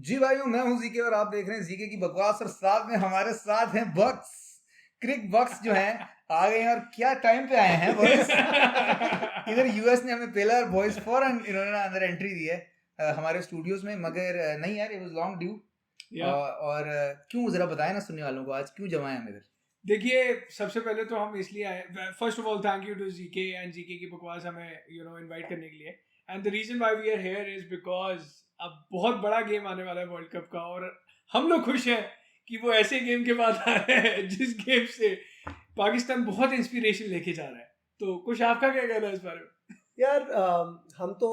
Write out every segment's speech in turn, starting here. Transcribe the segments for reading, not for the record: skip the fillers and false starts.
जी भाइयों, मैं हूं जीके और आप देख रहे हैं जीके की बकवास। और साथ में हमारे साथ हैं बक्स, क्रिक बक्स जो हैं आ गए हैं। और क्या टाइम पे आए हैं बॉयज। इधर यूएस ने हमें पहला और बॉयज फौरन इन्होंने अंदर एंट्री दी है हमारे स्टूडियोज में। मगर नहीं यार, इट वाज लॉन्ग ड्यू। और क्यों, जरा बताएं ना सुनने वालों को, आज क्यों जमा है हम इधर। देखिए, सबसे पहले तो हम इसलिए आए, first of all thank you to GK and GK की बकवास हमें इनवाइट करने के लिए। And the reason why we are here is because अब बहुत बड़ा गेम आने वाला है वर्ल्ड कप का, और हम लोग खुश हैं कि वो ऐसे गेम के बाद आ रहे हैं जिस गेम से पाकिस्तान बहुत इंस्पिरेशन लेके जा रहा है। तो कुछ आपका क्या कहना है इस बारे में? यार हम तो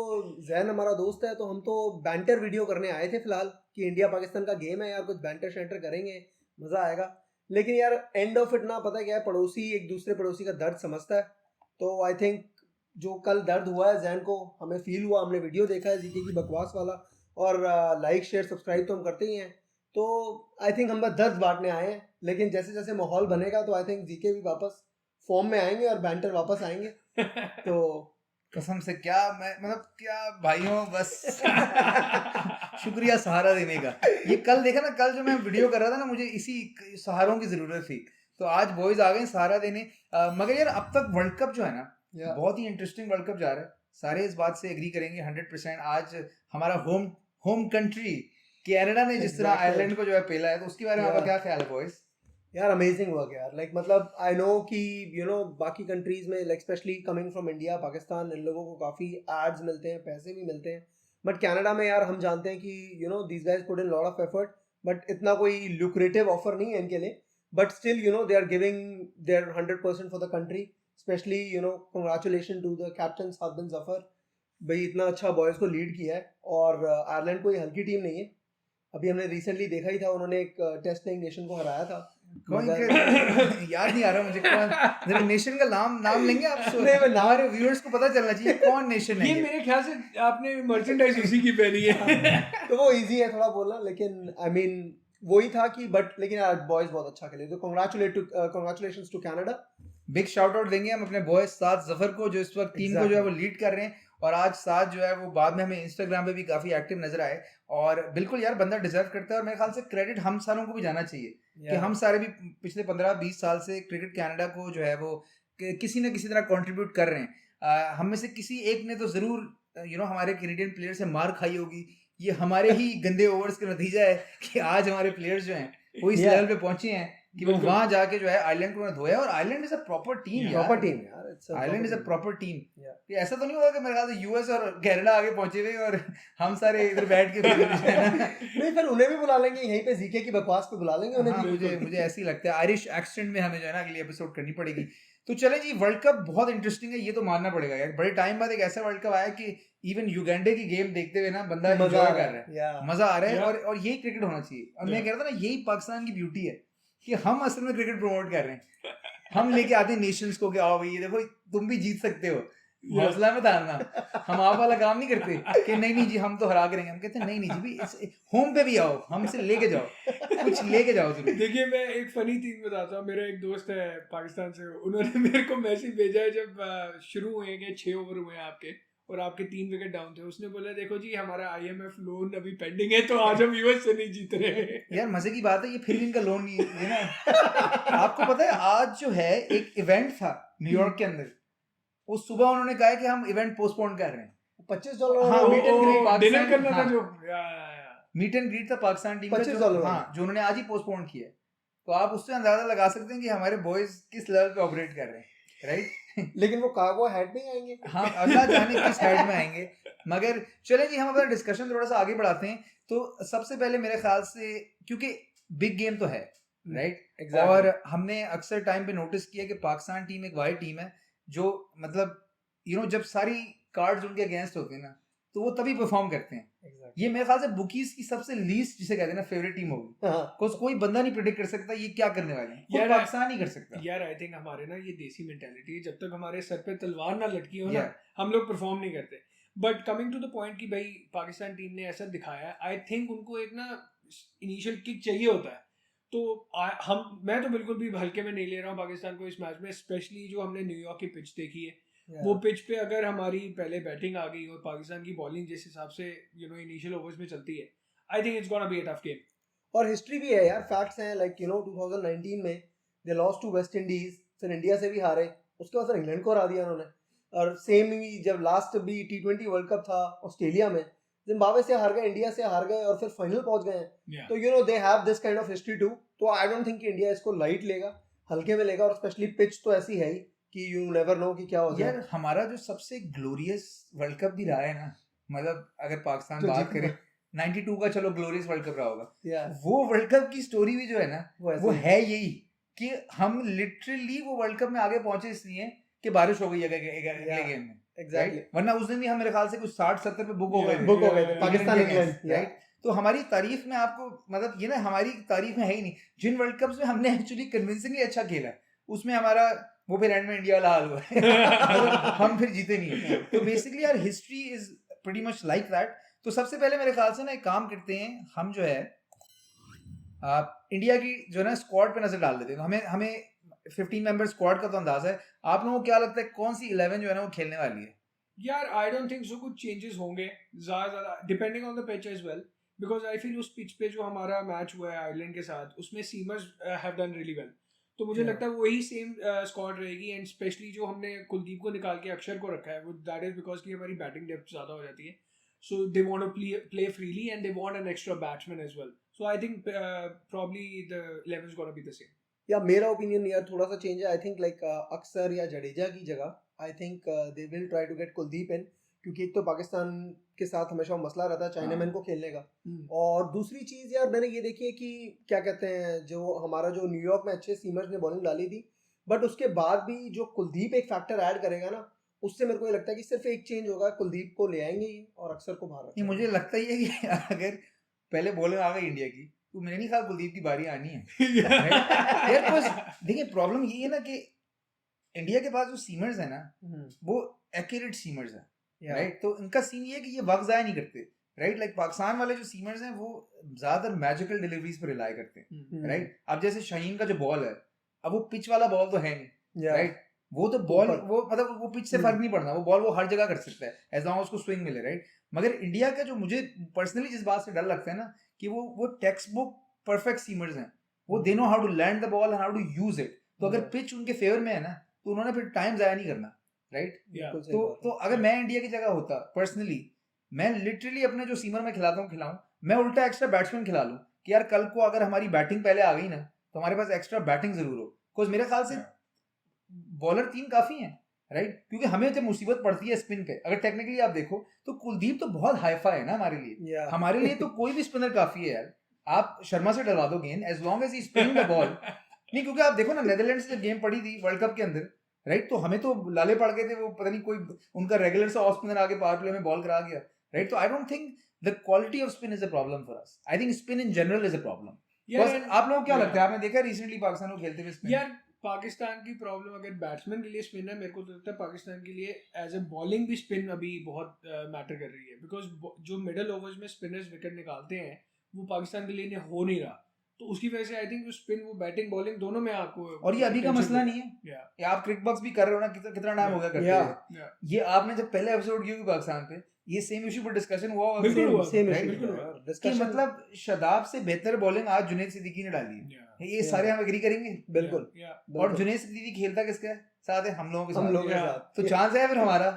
जैन हमारा दोस्त है, तो हम तो बैंटर वीडियो करने आए थे फिलहाल कि इंडिया पाकिस्तान का गेम है यार, कुछ बैंटर शैंटर करेंगे, मज़ा आएगा। लेकिन यार एंड ऑफ इट ना, पता क्या है, पड़ोसी एक दूसरे पड़ोसी का दर्द समझता है। तो आई थिंक जो कल दर्द हुआ है जैन को, हमें फील हुआ, हमने वीडियो देखा है जीके की बकवास वाला, और लाइक शेयर सब्सक्राइब तो हम करते ही हैं। तो आई थिंक हम बस दर्द बांटने आए हैं, लेकिन जैसे जैसे माहौल बनेगा तो आई थिंक जीके भी वापस फॉर्म में आएंगे और बैंटर वापस आएंगे। तो कसम से क्या, मैं मतलब क्या भाइयों, बस शुक्रिया सहारा देने का। ये कल देखा ना, कल जो मैं वीडियो कर रहा था ना, मुझे इसी सहारों की जरूरत थी। तो आज बॉयज आ गए सहारा देने। मगर यार अब तक वर्ल्ड कप जो है ना, बहुत ही इंटरेस्टिंग वर्ल्ड कप जा रहा है। सारे इस बात से एग्री करेंगे 100%। आज हमारा होम होम कंट्री कनाडा ने जिस तरह आयरलैंड को जो है पेला है, तो उसके बारे में आपका क्या ख्याल है बॉयज? यार अमेजिंग वर्क यार, लाइक मतलब आई नो कि बाकी कंट्रीज में, like specially coming from India Pakistan, इन लोगों को काफ़ी एड्स मिलते हैं, पैसे भी मिलते हैं। बट कनाडा में यार हम जानते हैं कि these guys put in lot of effort, but इतना कोई लुक्रेटिव ऑफर नहीं है इनके लिए। But still they are giving their 100% for the country. Specially congratulation to the captain Saad bin Zafar, भाई इतना अच्छा बॉयज़ को लीड किया है। और आयरलैंड कोई हल्की टीम नहीं है। अभी हमने रिसेंटली देखा ही था, उन्होंने एक टेस्ट प्लेइंग नेशन को हराया था। कौन याद नहीं आ रहा मुझे कौन, जरा नेशन का नाम लेंगे आप? नहीं, मैं हमारे व्यूअर्स को पता चलना चाहिए कौन नेशन है ये मेरे ख्याल से आपने मर्चेंडाइज उसी की पहनी है। तो वो इजी है थोड़ा बोलना, लेकिन आई मीन वही था कि बट लेकिन यार बॉयज बहुत अच्छा खेले, तो congratulations to Canada. Big shout out देंगे हम अपने बॉय साद जफर को, जो इस वक्त टीम को जो है वो लीड कर रहे हैं। और आज साद जो है वो बाद में हमें इंस्टाग्राम पे भी काफी एक्टिव नजर आए। और बिल्कुल यार, बंदा डिजर्व करता है। और मेरे ख्याल से क्रेडिट हम सारों को भी जाना चाहिए कि हम सारे भी पिछले 15-20 साल से क्रिकेट कनाडा को जो है वो किसी न किसी तरह कंट्रीब्यूट कर रहे हैं। हम में से किसी एक ने तो जरूर हमारे कैनेडियन प्लेयर से मार खाई होगी। ये हमारे ही गंदे ओवर्स का नतीजा है कि आज हमारे प्लेयर्स जो हैं वो इस लेवल पे पहुंचे हैं कि वो वहां जाके जो है आयरलैंड को धोया। और Ireland is a proper team यार, प्रॉपर टीम यार, Ireland is a proper team. ऐसा तो नहीं होगा कि मेरे ख्याल से यूएस और कनाडा आगे पहुंचे हुए और हम सारे इधर बैठ के नहीं, फिर उन्हें भी बुला लेंगे यहीं पे, जीके की बकवास पे बुला लेंगे उन्हें। हाँ, मुझे ऐसे ही लगता है आयरिश एक्सेंट में हमें जो है ना अगली एपिसोड करनी पड़ेगी। तो चले जी, वर्ल्ड कप बहुत इंटरेस्टिंग है, ये तो मानना पड़ेगा यार। बड़े टाइम बाद एक ऐसा वर्ल्ड कप आया कि इवन युगांडा की गेम देखते हुए ना बंदा एंजॉय कर रहा है, मजा आ रहा है। और यही क्रिकेट होना चाहिए। और मैं कह रहा था ना, यही पाकिस्तान की ब्यूटी है कि हम असल में क्रिकेट प्रमोट कर रहे हैं। हम लेके आते हैं नेशंस को कि आओ भाई, ये देखो तुम भी जीत सकते हो, हौसला में धारना। हम आप वाला काम नहीं करते कि नहीं नहीं जी हम तो हरा करेंगे। हम कहते हैं नहीं नहीं जी भी, होम पे भी आओ, हमसे लेके जाओ, कुछ लेके जाओ जरूर। देखिए, मैं एक फनी चीज बताता हूँ। मेरा एक दोस्त है पाकिस्तान से, उन्होंने मेरे को मैसेज भेजा है जब शुरू हुए कि 6 ओवर हुए आपके और आपके 3 विकेट डाउन थे। उसने बोला देखो जी, हमारा आईएमएफ लोन अभी पेंडिंग है, तो आज हम यूएस से नहीं जीत रहे। यार मजे की बात है, ये फिर भी इनका लोन नहीं है ना। आपको पता है आज जो है एक इवेंट था न्यूयॉर्क के अंदर, उस सुबह उन्होंने कहा है कि हम इवेंट पोस्टपोन कर रहे हैं। $25। हाँ, मीट एंड ग्रीट डिनर करना था जो मीट एंड ग्रीट था पाकिस्तान टीम का, $25। हाँ, जो उन्होंने आज ही पोस्टपोन किया है। तो आप उससे अंदाजा लगा सकते हैं कि हमारे बॉयज किस लेवल पे ऑपरेट कर रहे हैं, राइट? लेकिन वो कार्गो हेड में ही आएंगे। हाँ, अगला जाने किस हेड में आएंगे। मगर चले जी, हम अपना डिस्कशन थोड़ा सा आगे बढ़ाते हैं। तो सबसे पहले मेरे ख्याल से, क्योंकि बिग गेम तो है, राइट? और हमने अक्सर टाइम पे नोटिस किया कि पाकिस्तान टीम एक वाइड टीम है जो मतलब जब सारी कार्ड्स उनके अगेंस्ट होते हैं ना, तो वो तभी परफॉर्म करते हैं। ये मेरे ख्याल से बुकीज की सबसे लीस्ट जिसे कहते हैं ना फेवरेट टीम होगी। बिकॉज़ कोई बंदा नहीं प्रेडिक्ट कर सकता ये क्या करने वाले हैं, यार पाकिस्तान नहीं कर सकता। यार आई थिंक हमारे ना ये देसी मेंटालिटी है, जब तक हमारे सर पे तलवार ना लटकी हो ना, हम लोग परफॉर्म नहीं करते। But coming to the point कि भाई पाकिस्तान टीम ने ऐसा दिखाया है, आई थिंक उनको एक ना इनिशियल किक चाहिए होता है। तो मैं तो बिल्कुल भी हल्के में नहीं ले रहा हूँ पाकिस्तान को इस मैच में, स्पेशली जो हमने न्यूयॉर्क की पिच देखी है। वो पिच पे अगर हमारी पहले बैटिंग आ गई और पाकिस्तान की बॉलिंग जिस हिसाब से इनिशियल ओवर्स में चलती है, I think it's gonna be a tough game. और हिस्ट्री भी है यार, फैक्ट्स हैं, लाइक 2019 में they lost to West Indies, फिर इंडिया से भी हारे, उसके बाद फिर इंग्लैंड को हरा दिया उन्होंने। और सेम ही जब लास्ट भी T20 वर्ल्ड कप था ऑस्ट्रेलिया में, जिम्बाब्वे से हार गए, इंडिया से हार गए और फिर फाइनल पहुंच गए हैं। तो they have this kind of history too. तो आई डोंट थिंक इंडिया इसको लाइट लेगा, हल्के में लेगा, और स्पेशली पिच तो ऐसी है ही कि यू नेवर नो कि क्या हो जाए। यार हमारा जो सबसे ग्लोरियस वर्ल्ड कप भी रहा है ना, मतलब अगर पाकिस्तान तो बात करे 92 का, चलो ग्लोरियस वर्ल्ड कप रहा होगा, Yeah, वो वर्ल्ड कप की स्टोरी भी जो है ना ऐसे वो ही। है यही कि हम लिटरली वो वर्ल्ड कप में आगे पहुंचे इसलिए कि बारिश हो गई है अगले गेम में, एग्जैक्टली। राइट? वरना उस दिन भी हम मेरे ख्याल से कुछ 60-70 पे बुक हो गए थे, बुक हो गए थे पाकिस्तान इंग्लैंड, राइट? तो हमारी तारीफ में आपको मतलब ये ना, हमारी तारीफ में है ही नहीं। जिन वर्ल्ड कप्स में हमने एक्चुअली कन्विंसिंगली अच्छा खेला उसमें हमारा वो फिर एंड में इंडिया वाला हाल हुआ है। मतलब हम फिर जीते नहीं है। तो बेसिकली यार history is pretty much like that. तो सबसे पहले मेरे ख्याल से ना एक काम करते हैं हम, जो है इंडिया की जो है ना स्क्वाड पे नजर डाल देते हैं। तो हमें 15 मेंबर स्क्वाड का तो अंदाजा है, आप लोगों को क्या लगता है कौन सी 11 जो है ना वो खेलने वाली है? यार आई डोंट थिंक सो कुछ चेंजेस होंगे ज्यादा, depending on the pitch as well, because I feel उस पिच पे जो हमारा मैच हुआ है आयरलैंड के साथ, उसमें seamers have done really well. तो मुझे लगता है वही सेम स्क्वाड रहेगी, एंड स्पेशली जो हमने कुलदीप को निकाल के अक्षर को रखा है, वो दैट इज बिकॉज कि हमारी बैटिंग डेप्थ ज़्यादा हो जाती है। So they want to play freely and they want an extra batsman as well. So I think probably the 11 is gonna be the same. या मेरा ओपिनियन यार थोड़ा सा चेंज है। आई थिंक लाइक अक्सर या जडेजा की जगह I think they will try to get Kuldeep in, क्योंकि एक तो पाकिस्तान के साथ हमेशा मसला रहता है चाइनामैन को खेलने का, और दूसरी चीज़ यार मैंने ये देखी है कि क्या कहते हैं, जो हमारा जो न्यूयॉर्क में अच्छे सीमर्स ने बॉलिंग डाली थी, बट उसके बाद भी जो कुलदीप एक फैक्टर ऐड करेगा ना, उससे मेरे को ये लगता है कि सिर्फ एक चेंज होगा, कुलदीप को ले आएंगे ही और अक्सर को बाहर नहीं, मुझे लगता ही है कि अगर पहले बॉलिंग आ गई इंडिया की तो मैंने नहीं कहा कुलदीप की बारी आनी है। यार कुछ देखिए, प्रॉब्लम ये है ना कि इंडिया के पास जो सीमर्स है ना वो एक्यूरेट सीमर्स है, राइट? तो इनका सीन ये है कि ये वक्त ज़ाया नहीं करते, राइट? लाइक पाकिस्तान वाले जो सीमर्स हैं वो ज़्यादातर मैजिकल डिलीवरीज पर रिलाई करते हैं, राइट? अब जैसे शाहीन का जो बॉल है, अब वो पिच वाला बॉल तो है नहीं, राइट? वो तो बॉल वो मतलब वो पिच से फर्क नहीं पड़ना, वो बॉल वो हर जगह कर सकता है एज लॉन्ग उसको स्विंग मिले, राइट? मगर इंडिया का जो मुझे पर्सनली जिस बात से डर लगता है ना कि वो टेक्स्ट बुक परफेक्ट सीमर्स हैं, वो they know how to land the ball and how to use it. तो अगर पिच उनके फेवर में है ना तो उन्होंने फिर टाइम ज़ाया नहीं करना, राइट? तो अगर मैं इंडिया की जगह होता पर्सनली, मैं लिटरली अपने जो सीमर में खिलाता हूँ खिलाऊं, मैं उल्टा एक्स्ट्रा बैट्समैन खिला लूँ कि यार कल को अगर हमारी बैटिंग पहले आ गई ना तो हमारे पास एक्स्ट्रा बैटिंग जरूर हो, बिकॉज मेरे ख्याल से बॉलर 3 काफी हैं, राइट? क्योंकि हमें जब मुसीबत पड़ती है स्पिन पे, अगर टेक्निकली आप देखो तो कुलदीप तो बहुत हाईफा है ना हमारे लिए, हमारे लिए तो कोई भी स्पिनर काफी है यार। आप शर्मा से डलवा दो गेंद as long as he spinning the ball. नहीं, क्योंकि आप देखो ना नीदरलैंड से जब गेम पड़ी थी वर्ल्ड कप के अंदर, राइट? तो हमें तो लाले पड़ गए थे, वो पता नहीं कोई उनका रेगुलर सा ऑफ स्पिनर आगे पावर प्ले में बॉल करा गया, राइट? तो I don't think the quality off spin is a problem for us. I think spin in general is a problem. आप लोगों को क्या लगता है, आपने देखा रिसेंटली पाकिस्तान को खेलते हुए स्पिन? यार पाकिस्तान की प्रॉब्लम अगर बैट्समैन के लिए स्पिन है, मेरे को तो लगता है पाकिस्तान के लिए एज ए बॉलिंग भी स्पिन अभी बहुत मैटर कर रही है, बिकॉज जो मिडल ओवर्स में स्पिनर्स विकेट निकालते हैं वो पाकिस्तान के लिए हो नहीं रहा, तो उसकी वजह से आई थिंक स्पिन वो बैटिंग बॉलिंग दोनों में आपको, और ये अभी का मसला नहीं है, ये आप क्रिक बॉक्स भी कर रहे हो ना, कितना टाइम हो गया करते हैं। ये आपने जब पहले एपिसोड किया पाकिस्तान पे, ये सेम इशू पर डिस्कशन हुआ होगा, कि मतलब शादाब से बेहतर बॉलिंग आज जुनैद सिद्दीकी ने डाली है, ये सारे हम एग्री करेंगे बिल्कुल। और जुनैद सिद्दीकी खेलता किसके साथ है? हम लोगों के साथ। तो चांस है फिर हमारा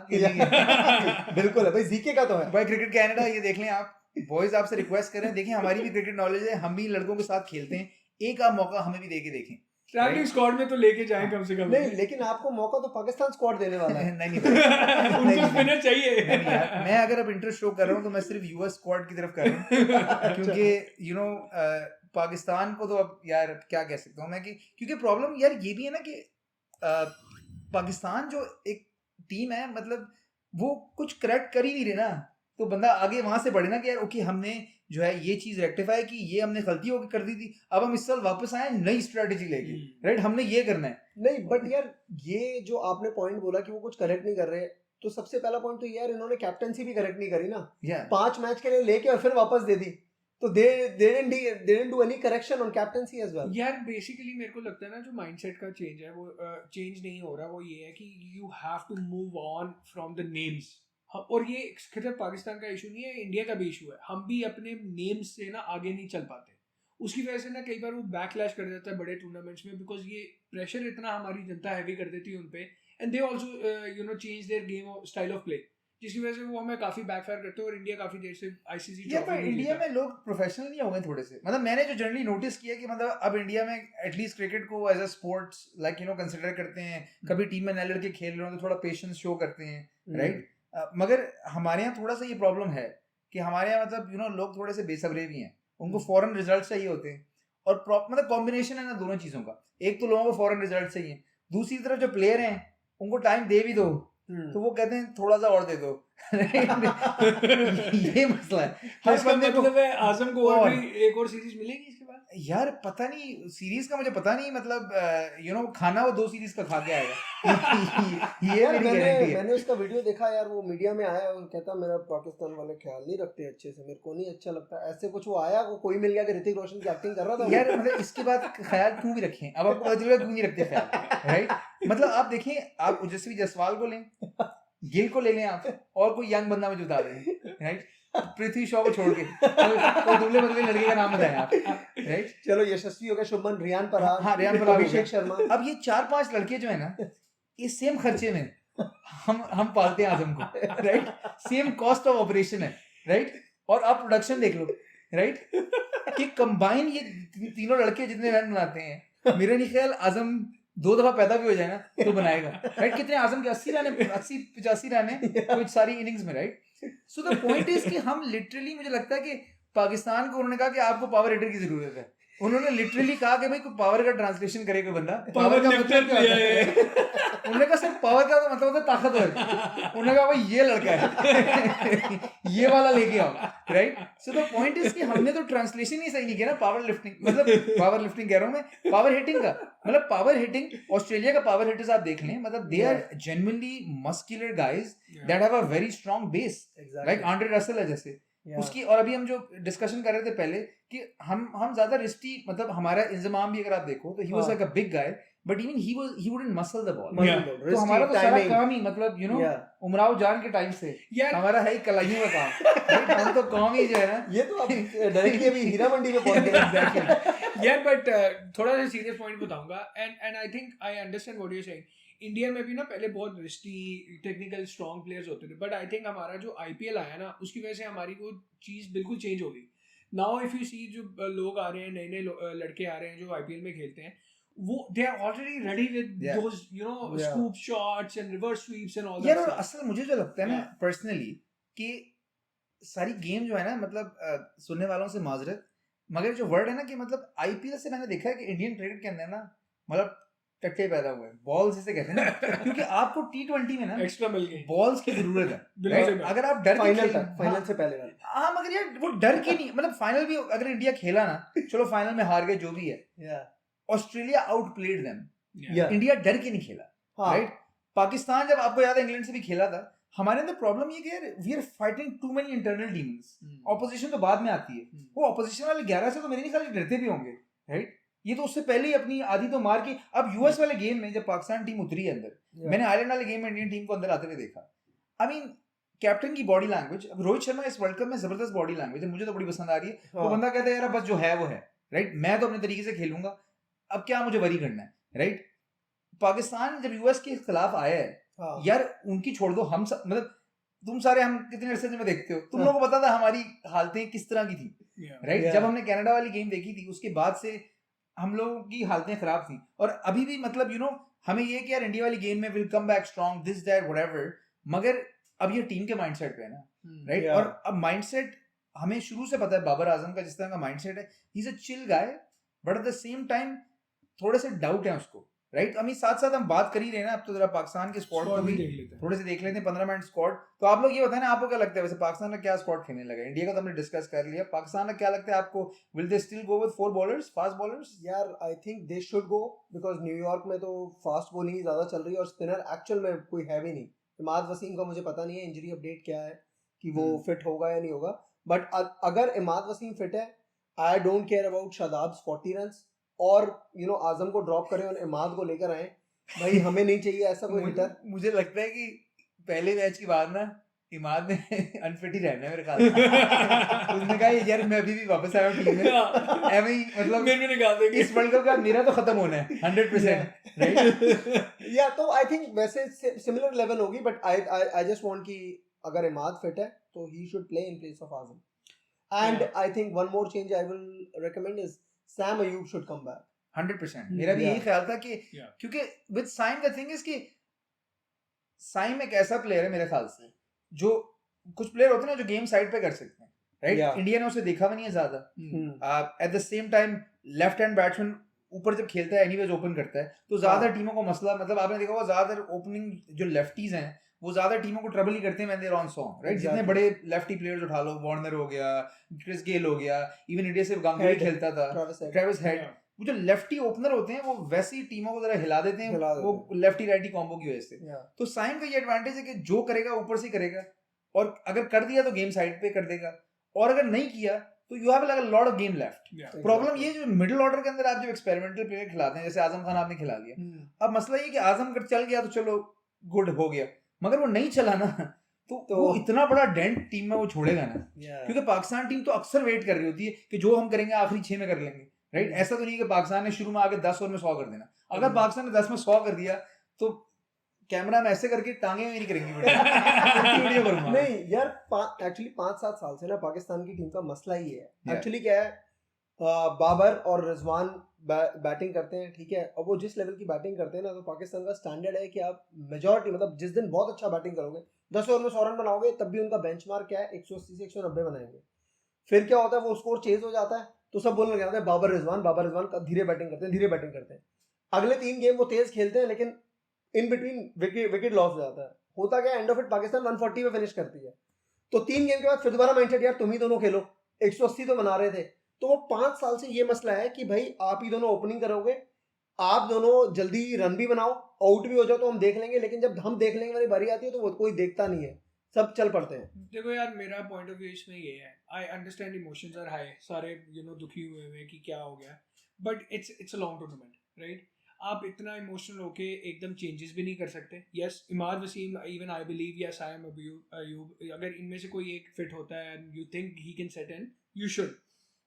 बिल्कुल है भाई, जीके का तो है भाई। क्रिकेट कैनेडा ये देख लें आप, बॉयज आपसे रिक्वेस्ट करें, देखिए हमारी भी क्रिकेट नॉलेज है, हम भी लड़कों के साथ खेलते हैं, एक आप मौका हमें भी देके देखें, ट्रैवलिंग स्क्वाड में तो लेके जाएं कम से कम। नहीं, लेकिन आपको मौका तो पाकिस्तान स्क्वाड देने वाला है। नहीं उनको स्पिनर चाहिए। नहीं यार, मैं अगर अब इंटरेस्ट शो कर रहा हूँ तो मैं सिर्फ यूएस स्क्वाड की तरफ कर रहा हूँ, क्योंकि यू नो पाकिस्तान को तो अब यार क्या कह सकता हूँ मैं, कि क्योंकि प्रॉब्लम यार ये भी है ना कि पाकिस्तान जो एक टीम है, मतलब वो कुछ करेक्ट कर ही नहीं रहे ना, तो बंदा आगे वहां से बढ़े ना कि यार ओके हमने जो है ये चीज रेक्टिफाई की, ये हमने गलती होकर कर दी थी, अब हम इस साल वापस आए नई स्ट्रेटेजी लेके, राइट? हमने ये करना है। नहीं बट यार ये जो आपने पॉइंट बोला कि वो कुछ करेक्ट नहीं कर रहे, तो सबसे पहला पॉइंट तो यार इन्होंने कैप्टनसी भी करेक्ट नहीं करी ना, 5 मैच के लिए लेके और फिर वापस दे दी, तो they didn't do any correction on captaincy as well. यार बेसिकली मेरे को लगता है ना जो माइंडसेट का चेंज है वो चेंज नहीं हो रहा, वो ये है कि you have to move on from the names. और ये सिर्फ पाकिस्तान का इशू नहीं है, इंडिया का भी इशू है, हम भी अपने नेम्स से ना आगे नहीं चल पाते, उसकी वजह से ना कई बार वो बैकलैश कर देता है बड़े टूर्नामेंट्स में, बिकॉज ये प्रेशर इतना हमारी जनता हैवी कर देती है उन पे, and they also change their game style of play, जिसकी वजह से वो हमें काफी बैकफायर करते हैं और इंडिया काफी देर से आईसीसी यार पर इंडिया में लोग प्रोफेशनल नहीं हो गए थोड़े से, मतलब मैंने जो जनरली नोटिस किया कि मतलब अब इंडिया में एटलीस्ट क्रिकेट को as a sports like consider करते हैं, कभी टीम में न लड़के खेल रहे हो तो थोड़ा पेशेंस शो करते हैं, राइट? मगर हमारे यहाँ थोड़ा सा ये प्रॉब्लम है कि हमारे यहाँ मतलब लोग थोड़े से बेसब्रे भी हैं, उनको फॉरेन रिजल्ट चाहिए होते हैं, और मतलब कॉम्बिनेशन है ना दोनों चीज़ों का, एक तो लोगों को फॉरेन रिजल्ट चाहिए, दूसरी तरफ जो प्लेयर हैं उनको टाइम दे भी दो तो वो कहते हैं थोड़ा सा और दे दो। ये मसला है। हर बंदे को मतलब है आजम को और भी एक और सीरीज मिलेगी इसके बाद? यार पता नहीं, सीरीज का मुझे पता नहीं, मतलब खाना वो 2 सीरीज का खा के आएगा। ये यार मेरी गारंटी है। मैंने उसका वीडियो देखा यार, वो मीडिया में आया और कहता मेरा पाकिस्तान वाले ख्याल नहीं रखते अच्छे से, मेरे को नहीं अच्छा लगता, ऐसे कुछ वो आया, वो कोई मिल गया कि ऋतिक रोशन की एक्टिंग कर रहा था यार मतलब इसके बाद ख्याल क्यों भी रखें, अब आपको पता चलेगा क्यों नहीं रखते ख्याल, राइट? मतलब आप देखें, आप ओजस्वी जायसवाल को लें, गिल को ले लें आप, और कोई यंग बंदा मुझे बता दें, राइट? पृथ्वी शॉ को छोड़ के कोई दुबले पतले लड़के का नाम बताएं आप, राइट? चलो यशस्वी हो गया, शुभमन, रियान पराग, हाँ रियान पराग, अभिषेक शर्मा, अब ये 4-5 लड़के जो है ना, इस सेम खर्चे में हम पालते हैं आजम को, right? Same cost of operation है, राइट? और आप प्रोडक्शन देख लो, राइट? कि कंबाइन ये तीनों लड़के जितने रन बनाते हैं, मेरा नहीं ख्याल आजम 2 दफा पैदा भी हो जाए ना तो बनाएगा, राइट? कितने आजम के 80-85 रन है कुछ सारी इनिंग्स में, right? So the point is कि हम लिटरली, मुझे लगता है कि पाकिस्तान को उन्होंने कहा कि आपको पावर हिटर की जरूरत है, उन्होंने लिटरली कहा कि भाई कोई पावर का ट्रांसलेशन करे कोई बंदा, पावर का मतलब क्या होता है? उन्होंने कहा सिर्फ पावर का तो मतलब होता है ताकतवर, उन्होंने कहा भाई ये लड़का है ये वाला लेके आओ, right? So the point is कि हमने तो ट्रांसलेशन ही सही नहीं किया ना, पावर लिफ्टिंग, मतलब पावर लिफ्टिंग कह रहा हूँ मैं, पावर हिटिंग का मतलब, पावर हिटिंग ऑस्ट्रेलिया का पावर हिटर्स आप देख लें, मतलब they are genuinely muscular guys that have a very strong base, like Andre Russell है जैसे उसकी। और अभी हम जो डिस्कशन कर रहे थे पहले कि हम ज्यादा रिस्टी, मतलब हमारा इंजमाम भी अगर आप देखो तो he was like a big guy, but even he wouldn't muscle the ball, तो हमारा तो सारा काम ही मतलब उमराव जान के टाइम से हमारा है ही कलाइयों का काम, हम तो काम ही जो है ना, ये तो आप डायरेक्टली अभी हीरा मंडी में पहुंच गए। एग्जैक्टली यार, बट थोड़ा सा सीरियस पॉइंट बताऊंगा, and I think I understand what you are saying. India में भी ना पहले बहुत रिस्टी टेक्निकल स्ट्रॉन्ग प्लेयर्स होते थे, बट आई थिंक हमारा जो आईपीएल आया ना उसकी वजह से हमारी वो चीज़ बिल्कुल चेंज हो गई। नाउ इफ यू सी जो लोग आ रहे हैं, नए नए लड़के आ रहे हैं जो आईपीएल में खेलते हैं, वो they are already ready with those scoop shots and reverse sweeps and all that. यार असल मुझे जो लगता है ना पर्सनली कि सारी गेम जो है ना, मतलब सुनने वालों से माजरत, मगर जो वर्ड है ना कि मतलब आईपीएल से मैंने देखा है कि इंडियन क्रिकेट के अंदर ना मतलब टट्टे पैदा हुए, बॉल्स जिसे कहते हैं ना, क्योंकि आपको टी20 में ना एक्स्ट्रा मिल गई, बॉल्स की जरूरत है। अगर आप डर के फाइनल से पहले, हाँ मगर यार वो डर के नहीं, मतलब फाइनल भी अगर इंडिया खेला ना, चलो फाइनल में हार गए जो भी है, Australia out played them, India डर के नहीं खेला, राइट? पाकिस्तान जब आपको याद है इंग्लैंड से भी खेला था, हमारे अंदर प्रॉब्लम ये कि यार we are fighting too many internal demons, opposition तो बाद में आती है, वो ऑपोजिशन वाले 11 से तो मेरे नहीं ख्याल डरते भी होंगे, राइट? ये तो उससे पहले ही अपनी आधी तो मार के, अब यूएस वाले गेम में जब पाकिस्तान टीम उतरी है अंदर, मैंने आयरलैंड वाले गेम में इंडियन टीम को अंदर आते हुए देखा, आई मीन कैप्टन की बॉडी लैंग्वेज, अब रोहित शर्मा इस वर्ल्ड कप में जबरदस्त बॉडी लैंग्वेज है, मुझे तो बड़ी पसंद आ रही है। वो बंदा कहता है यार बस जो है वो है, राइट? मैं तो अपने तरीके से खेलूंगा, अब क्या मुझे वरी करना है, राइट? पाकिस्तान जब यूएस के खिलाफ आया है, यार उनकी छोड़ दो, हम सब मतलब तुम सारे, हम कितने अरसे में देखते हो, तुम लोगों को पता था हमारी हालतें किस तरह की थी, राइट? जब हमने कनाडा वाली गेम देखी थी उसके बाद से हम लोगों की हालतें खराब थी, और अभी भी मतलब हमें ये कि यार इंडिया वाली गेम में will come back strong, this that whatever, मगर अब ये टीम के माइंडसेट पे है ना, राइट? और अब माइंडसेट हमें शुरू से पता है, बाबर आजम का जिस तरह का माइंडसेट है, he is a chill guy, but at the same time थोड़े से डाउट है उसको, राइट? अभी साथ साथ हम बात कर ही रहे हैं ना, अब तो जरा पाकिस्तान के स्क्वाड को भी थोड़े से देख लेते हैं, 15 मिनट स्क्वाड। तो आप लोग ये बताएं ना, आपको क्या लगता है वैसे पाकिस्तान का क्या स्क्वाड खेलने लगा? इंडिया का तो हमने डिस्कस कर लिया, पाकिस्तान का क्या लगता है आपको? Will they still go with 4 bowlers, fast bowlers? यार I think they should go, because New York में तो फास्ट बॉलिंग ही ज्यादा चल रही है और स्पिनर एक्चुअल में कोई है भी नहीं। इमाद वसीम का मुझे पता नहीं है इंजरी अपडेट क्या है कि वो फिट होगा या नहीं होगा, बट अगर इमाद वसीम फिट है, I don't care about Shadab's 40 run, और आजम को ड्रॉप करें और इमाद को लेकर आए, भाई हमें नहीं चाहिए ऐसा कोई हिटर। मुझे लगता है कि पहले मैच के बाद ना इमाद ने अनफिट ही रहना है मेरे ख्याल से। उसने कहा यार मैं अभी भी वापस आया हूँ टीम में, एवं ही मतलब मेरे को निकाल देंगे इस वर्ल्ड कप का मेरा तो खत्म होना है 100%, राइट? या तो आई थिंक वैसे सिमिलर लेवल होगी, बट आई जस्ट वांट कि अगर इमाद फिट है तो he should play in place of Azam, and I think one more change I will recommend is Saim Ayub should come back 100%। मेरा भी यही ख्याल था कि क्योंकि with Saim the thing is कि साइम एक ऐसा प्लेयर है मेरे ख्याल से जो कुछ प्लेयर होते हैं ना जो गेम साइड पे कर सकते हैं, राइट? इंडिया ने उसे देखा भी नहीं है ज्यादा। At the same time left hand batsman ऊपर जब खेलता है एनीवेज ओपन करता है तो ज्यादा टीमों को मसला, मतलब आपने देखा होगा ज्यादातर ओपनिंग जो लेफ्टीज हैं वो ज्यादा टीमों को ट्रबल ही करते हैं when they are on song, right? जितने बड़े लेफ्टी प्लेयर्स उठा लो, वार्नर हो गया, क्रिस गेल हो गया, इवन इंडिया से गांगुली खेलता था, ट्रेविस हेड, वो जो लेफ्टी ओपनर होते हैं वो वैसी टीमों को जरा हिला देते हैं वो लेफ्टी राइटी कॉम्बो की वजह से। तो साइम का ये एडवांटेज है कि जो करेगा ऊपर से करेगा, और अगर कर दिया तो गेम साइड पे कर देगा, और अगर नहीं किया तो you have like a lot of game left. Problem ये जो मिडिल ऑर्डर के अंदर आप जो एक्सपेरिमेंटल प्लेयर खिलाते हैं, जैसे आजम खान आपने खिला दिया, अब मसला ये कि आजम अगर चल गया तो चलो गुड हो गया, मगर वो नहीं चला ना तो वो इतना बड़ा डेंट टीम में वो छोड़ेगा ना, क्योंकि पाकिस्तान टीम तो अक्सर वेट कर रही होती है कि जो हम करेंगे आखिरी 6 में कर लेंगे, राइट? ऐसा तो नहीं कि पाकिस्तान ने शुरू में आके 10 ओवर में 100 कर देना। अगर पाकिस्तान ने 10 में 100 कर दिया तो कैमरा में ऐसे करके टांगे में नहीं करेंगी वीडियो करूंगा। नहीं यार, एक्चुअली 5-7 साल से ना पाकिस्तान की टीम का मसला ही है। एक्चुअली क्या है, बाबर और रिजवान बैटिंग करते हैं, ठीक है, और वो जिस लेवल की बैटिंग करते हैं ना, तो पाकिस्तान का स्टैंडर्ड है कि आप मेजॉरिटी, मतलब जिस दिन बहुत अच्छा बैटिंग करोगे 10 ओवर में 100 रन बनाओगे, तब भी उनका बेंचमार्क क्या है, 180 से 190 बनाएंगे। फिर क्या होता है, वो स्कोर चेज हो जाता है तो सब बोलने लग जाते हैं बाबर रिजवान का धीरे बैटिंग करते हैं। अगले 3 गेम वो तेज खेलते हैं, लेकिन इन बिटवीन विकेट लॉस हो जाता है। होता क्या, एंड ऑफ इट पाकिस्तान 140 पे फिनिश करती है। तो 3 गेम के बाद फिर दोबारा माइंडसेट, यार तुम ही दोनों खेलो, 180 तो बना रहे थे। तो वो 5 साल से ये मसला है कि भाई आप ही दोनों ओपनिंग करोगे, आप दोनों जल्दी रन भी बनाओ, आउट भी हो जाओ तो हम देख लेंगे, लेकिन जब हम देख लेंगे वाली बारी आती है तो वो कोई देखता नहीं है, सब चल पड़ते हैं। देखो यार, मेरा पॉइंट ऑफ व्यू इसमें ये है, I understand emotions are high, सारे दुखी हुए हैं कि क्या हो गया, but it's a long tournament, right? आप इतना इमोशनल होके एकदम चेंजेस भी नहीं कर सकते। Yes, Imad Wasim, even I believe, yes I am Ayub, अगर इनमें से कोई एक फिट होता है and you think he can set in, you should,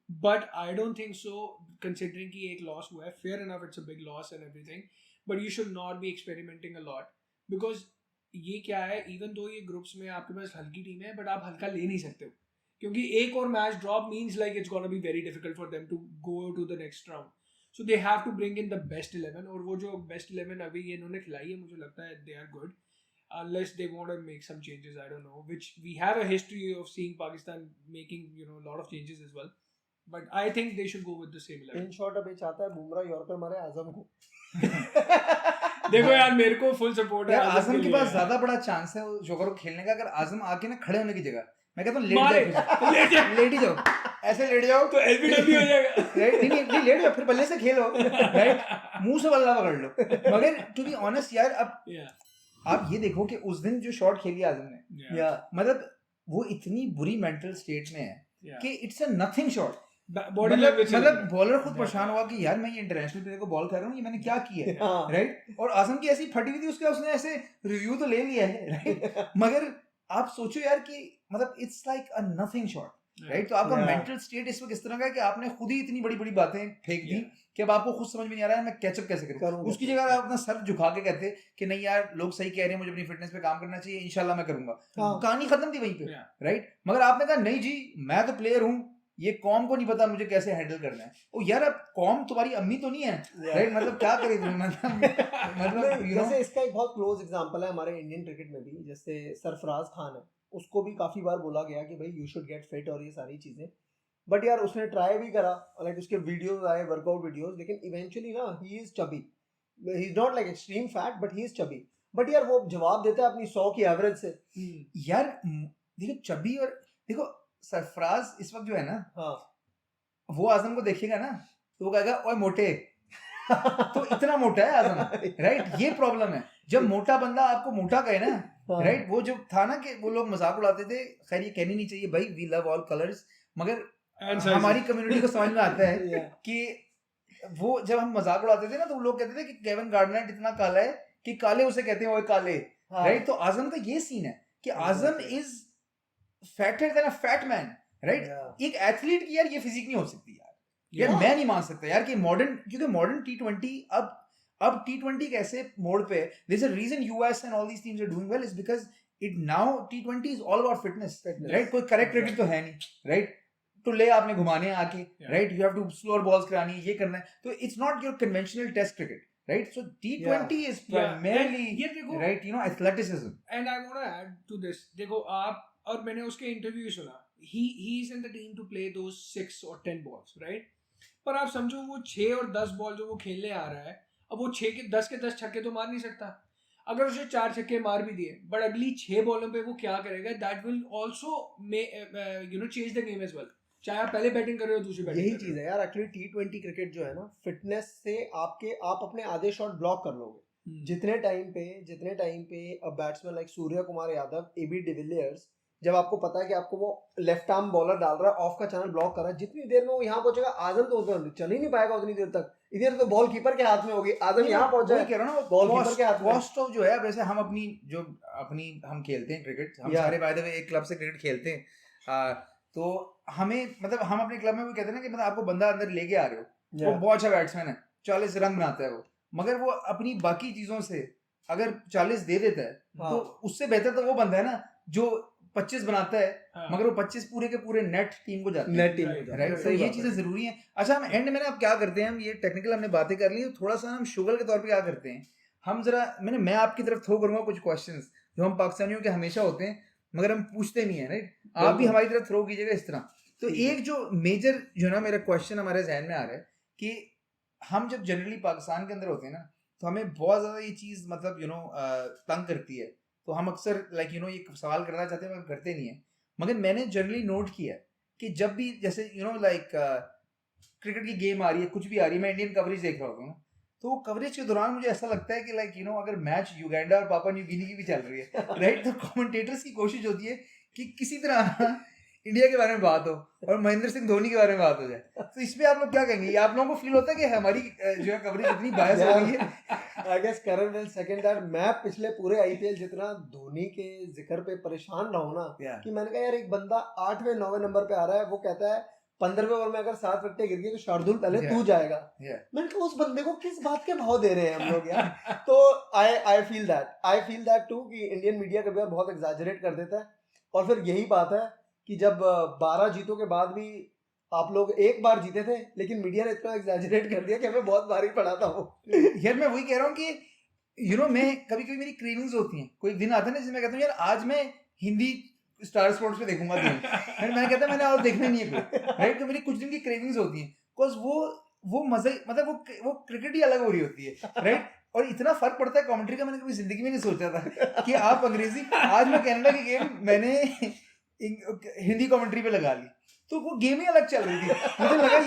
but I don't think so, considering कि एक लॉस हुआ है, fair enough, it's a big loss and everything, but you should not be experimenting a lot, because ये क्या है, even though ये groups में आपके पास हल्की टीम है, बट आप हल्का ले नहीं सकते हो, क्योंकि एक और match drop means like it's gonna be very difficult for them to go to the next round. So they have to bring in the best 11, और वो जो best 11 अभी ये इन्होंने खिलाई है, मुझे लगता है they are good, unless they want to make some changes, I don't know, which we have a history of seeing Pakistan making a lot of changes as well, but I think they should go with the same 11. In short, अभी चाहता है Bumrah yorker मारे आजम को। देखो यार, मेरे को full support है आजम के पास ज्यादा बड़ा चांस है जोकर को खेलने का। अगर आजम आके ना खड़े होने की जगह, मैं कहता हूँ लेट जाओ, ऐसे लेट जाओ तो एलबीडब्ल्यू हो जाएगा, राइट? नहीं लेट जाओ, फिर बल्ले से खेलो, राइट? मुंह से बल्ला पकड़ लो। मगर टू बी ऑनेस्ट यार, अब आप ये देखो कि उस दिन जो शॉट खेली आजम ने, मतलब वो इतनी बुरी मेंटल स्टेट में है कि इट्स अ नथिंग शॉट। मतलब बॉलर खुद परेशान हुआ कि यार मैं ये इंटरनेशनल प्लेयर को बॉल कर रहा हूँ, ये मैंने क्या किया है, राइट? और आजम की ऐसी फटी हुई थी, उसने ऐसे रिव्यू तो ले लिया है, राइट? मगर आप सोचो यार कि मतलब it's like a nothing shot, right? तो आपका मेंटल स्टेट इस वक्त इस तरह का है कि आपने खुद ही इतनी बड़ी बड़ी बातें फेंक दी कि अब आपको खुद समझ में नहीं आ रहा है मैं कैचअप कैसे करूं। उसकी जगह आप अपना सर झुका के कहते कि नहीं यार, लोग सही कह रहे हैं, मुझे अपनी फिटनेस पे काम करना चाहिए, इंशाल्लाह मैं करूंगा, कहानी खत्म थी वहीं पे, राइट? मगर आपने कहा नहीं जी, मैं तो प्लेयर हूँ, ये कॉम को नहीं पता मुझे कैसे हैंडल करना है। ओ यार, अब कॉम तुम्हारी अम्मी तो नहीं है, राइट? मतलब क्या करे तुम, मतलब जैसे इसका एक बहुत क्लोज एग्जांपल है हमारे इंडियन क्रिकेट में भी, जैसे सरफराज खान है, उसको भी काफी बार बोला गया कि भाई यू शुड गेट फिट और ये सारी चीजें, बट यार उसने ट्राई भी करा, लाइक उसके वीडियोस आए, वर्कआउट वीडियोस, लेकिन इवेंचुअली ना he is chubby, he is not like extreme fat, but he is chubby. But यार वो जवाब देता है अपनी 100 की एवरेज से। यार देखो चबी, और देखो सरफराज इस वक्त जो है ना, वो आजम को देखेगा ना तो वो कहेगा ओए मोटे, तो इतना मोटा है आजम, राइट? ये प्रॉब्लम है जब मोटा बंदा आपको मोटा कहे ना, राइट? वो जो था ना कि वो लोग मजाक उड़ाते थे, खैर ये कहनी नहीं चाहिए भाई, वी लव ऑल कलर्स, मगर हमारी कम्युनिटी को समझ में आता है कि वो जब हम मजाक उड़ाते थे ना, तो लोग कहते थे कि केविन गार्डनर इतना काला है कि काले उसे कहते हैं ओए काले, राइट? तो आजम का ये सीन है कि Azam is fatter than a fat man, right? Yeah. एक एथलीट की यार ये फिजिक नहीं हो सकती यार मैं नहीं मान सकता यार कि मॉडर्न, क्योंकि मॉडर्न T20 अब T20 कैसे मोड पे there is a reason US and all these teams are doing well is because it now T20 is all about fitness, right? कोई करेक्ट क्रिकेट तो है नहीं, राइट? तो ले आपने घुमाने आके, right? You have to slower balls करानी है, ये करना है, तो it's not your conventional test cricket, right? So T20 is primarily right, you know, athleticism. And I want to add to this. देखो आप, और मैंने उसके इंटरव्यू सुना, he is in the team to play those 6 or 10 balls, right? पर आप समझो वो 6 और 10 बॉल जो वो खेलने आ रहा है, अब वो 6 के 10 छक्के तो मार नहीं सकता। अगर उसे 4 छक्के मार भी दिए, बट अगली 6 बॉलों पे वो क्या करेगा, that will also you know change the game as well, चाहे आप पहले बैटिंग कर रहे हो दूसरी बैटिंग। यही चीज है यार, एक्चुअली T20 क्रिकेट जो है ना, फिटनेस से आप अपने आधे शॉट ब्लॉक कर लोगे। जितने टाइम पे a batsman like Surya Kumar Yadav, AB de Villiers, जब आपको पता है कि आपको वो लेफ्ट आर्म बॉलर डाल रहा है, ऑफ का चैनल ब्लॉक कर रहा है, जितनी देर में वो यहाँ पहुंचेगा, आजम तो उधर चल ही नहीं पाएगा उतनी देर तक। इधर तो बॉल कीपर के हाथ में होगी, आजम यहाँ पहुंचा है, कह रहा हूं ना, बॉल कीपर के हाथ में। कॉस्ट ऑफ जो है, वैसे हम हम खेलते हैं क्रिकेट, हम सारे बाय द वे एक क्लब से क्रिकेट खेलते हैं, तो हमें मतलब हम अपने क्लब में भी कहते हैं ना कि मतलब आपको बंदा अंदर लेके आ रहे हो, वो बहुत अच्छा बैट्समैन है, 40 रन बनाता है वो, मगर वो अपनी बाकी चीजों से अगर 40 दे देता है, तो उससे बेहतर तो वो बंदा है ना जो 25 बनाता है, मगर वो 25 पूरे के पूरे नेट टीम को जाते हैं, राइट? तो ये चीजें जरूरी हैं। अच्छा, हम एंड में ना अब क्या करते हैं, हम ये टेक्निकल हमने बातें कर ली, थोड़ा सा हम शुगर के तौर पे क्या करते हैं, हम जरा मैं आपकी तरफ थ्रो करूंगा कुछ क्वेश्चंस जो हम पाकिस्तानियों के हमेशा होते हैं मगर हम पूछते नहीं है, राइट? आप भी हमारी तरफ थ्रो कीजिएगा इस तरह। तो एक जो मेजर जो ना मेरा क्वेश्चन हमारे जहन में आ रहा है कि हम जब जनरली पाकिस्तान के अंदर होते हैं ना, तो हमें बहुत ज़्यादा ये चीज़ मतलब तंग करती है, तो हम अक्सर लाइक ये सवाल करना चाहते हैं मगर करते नहीं है। मगर मैंने जनरली नोट किया कि जब भी जैसे लाइक क्रिकेट की गेम आ रही है, कुछ भी आ रही है, मैं इंडियन कवरेज देख रहा होता हूँ, तो कवरेज के दौरान मुझे ऐसा लगता है कि लाइक अगर मैच युगांडा और पापा न्यू गिनी की भी चल रही है, राइट, तो कमेंटेटर्स की कोशिश होती है कि किसी तरह इंडिया के बारे में बात हो और महेंद्र सिंह धोनी के बारे में बात हो जाए। तो इस पे आप लोग क्या कहेंगे? आप लोगों को फील होता है कि हमारी जो है कवरेज इतनी बायस हो गई है? I guess Karan will second that. मैं पिछले पूरे IPL जितना धोनी के जिक्र पे परेशान रहा हूं ना, कि मैंने कहा यार एक बंदा 8वें 9वें नंबर पे आ रहा है, वो कहता है 15वें ओवर में अगर 7 विकेटें गिर गई तो शार्दुल पहले तू जाएगा। मैंने कहा उस बंदे को किस बात के भाव दे रहे हैं हम लोग यार। तो आई फील दैट टू कि इंडियन मीडिया कभी और बहुत एग्जैजरेट कर देता है, और फिर यही बात है कि जब 12 जीतों के बाद भी आप लोग एक बार जीते थे, लेकिन मीडिया ने इतना एग्जैजरेट कर दिया कि हमें बहुत भारी पड़ा था वो। यार मैं वही कह रहा हूँ कि मैं कभी कभी मेरी क्रेविंग्स होती हैं, कोई दिन आता है ना जिसमें कहता हूँ यार आज मैं हिंदी स्टार स्पोर्ट्स पे देखूंगा गेम, मैंने कहता मैंने और देखना नहीं है कोई, राइट? तो मेरी कुछ दिन की क्रेविंग्स होती हैं, बिकॉज वो मजे मतलब वो क्रिकेट ही अलग हो रही होती है, राइट? और इतना फर्क पड़ता है कमेंट्री का, मैंने कभी जिंदगी में नहीं सोचा था कि आप अंग्रेजी, आज मैं कनाडा की गेम मैंने हिंदी कमेंट्री पे लगा ली, तो वो गेम ही अलग चल रही थी, मुझे लगा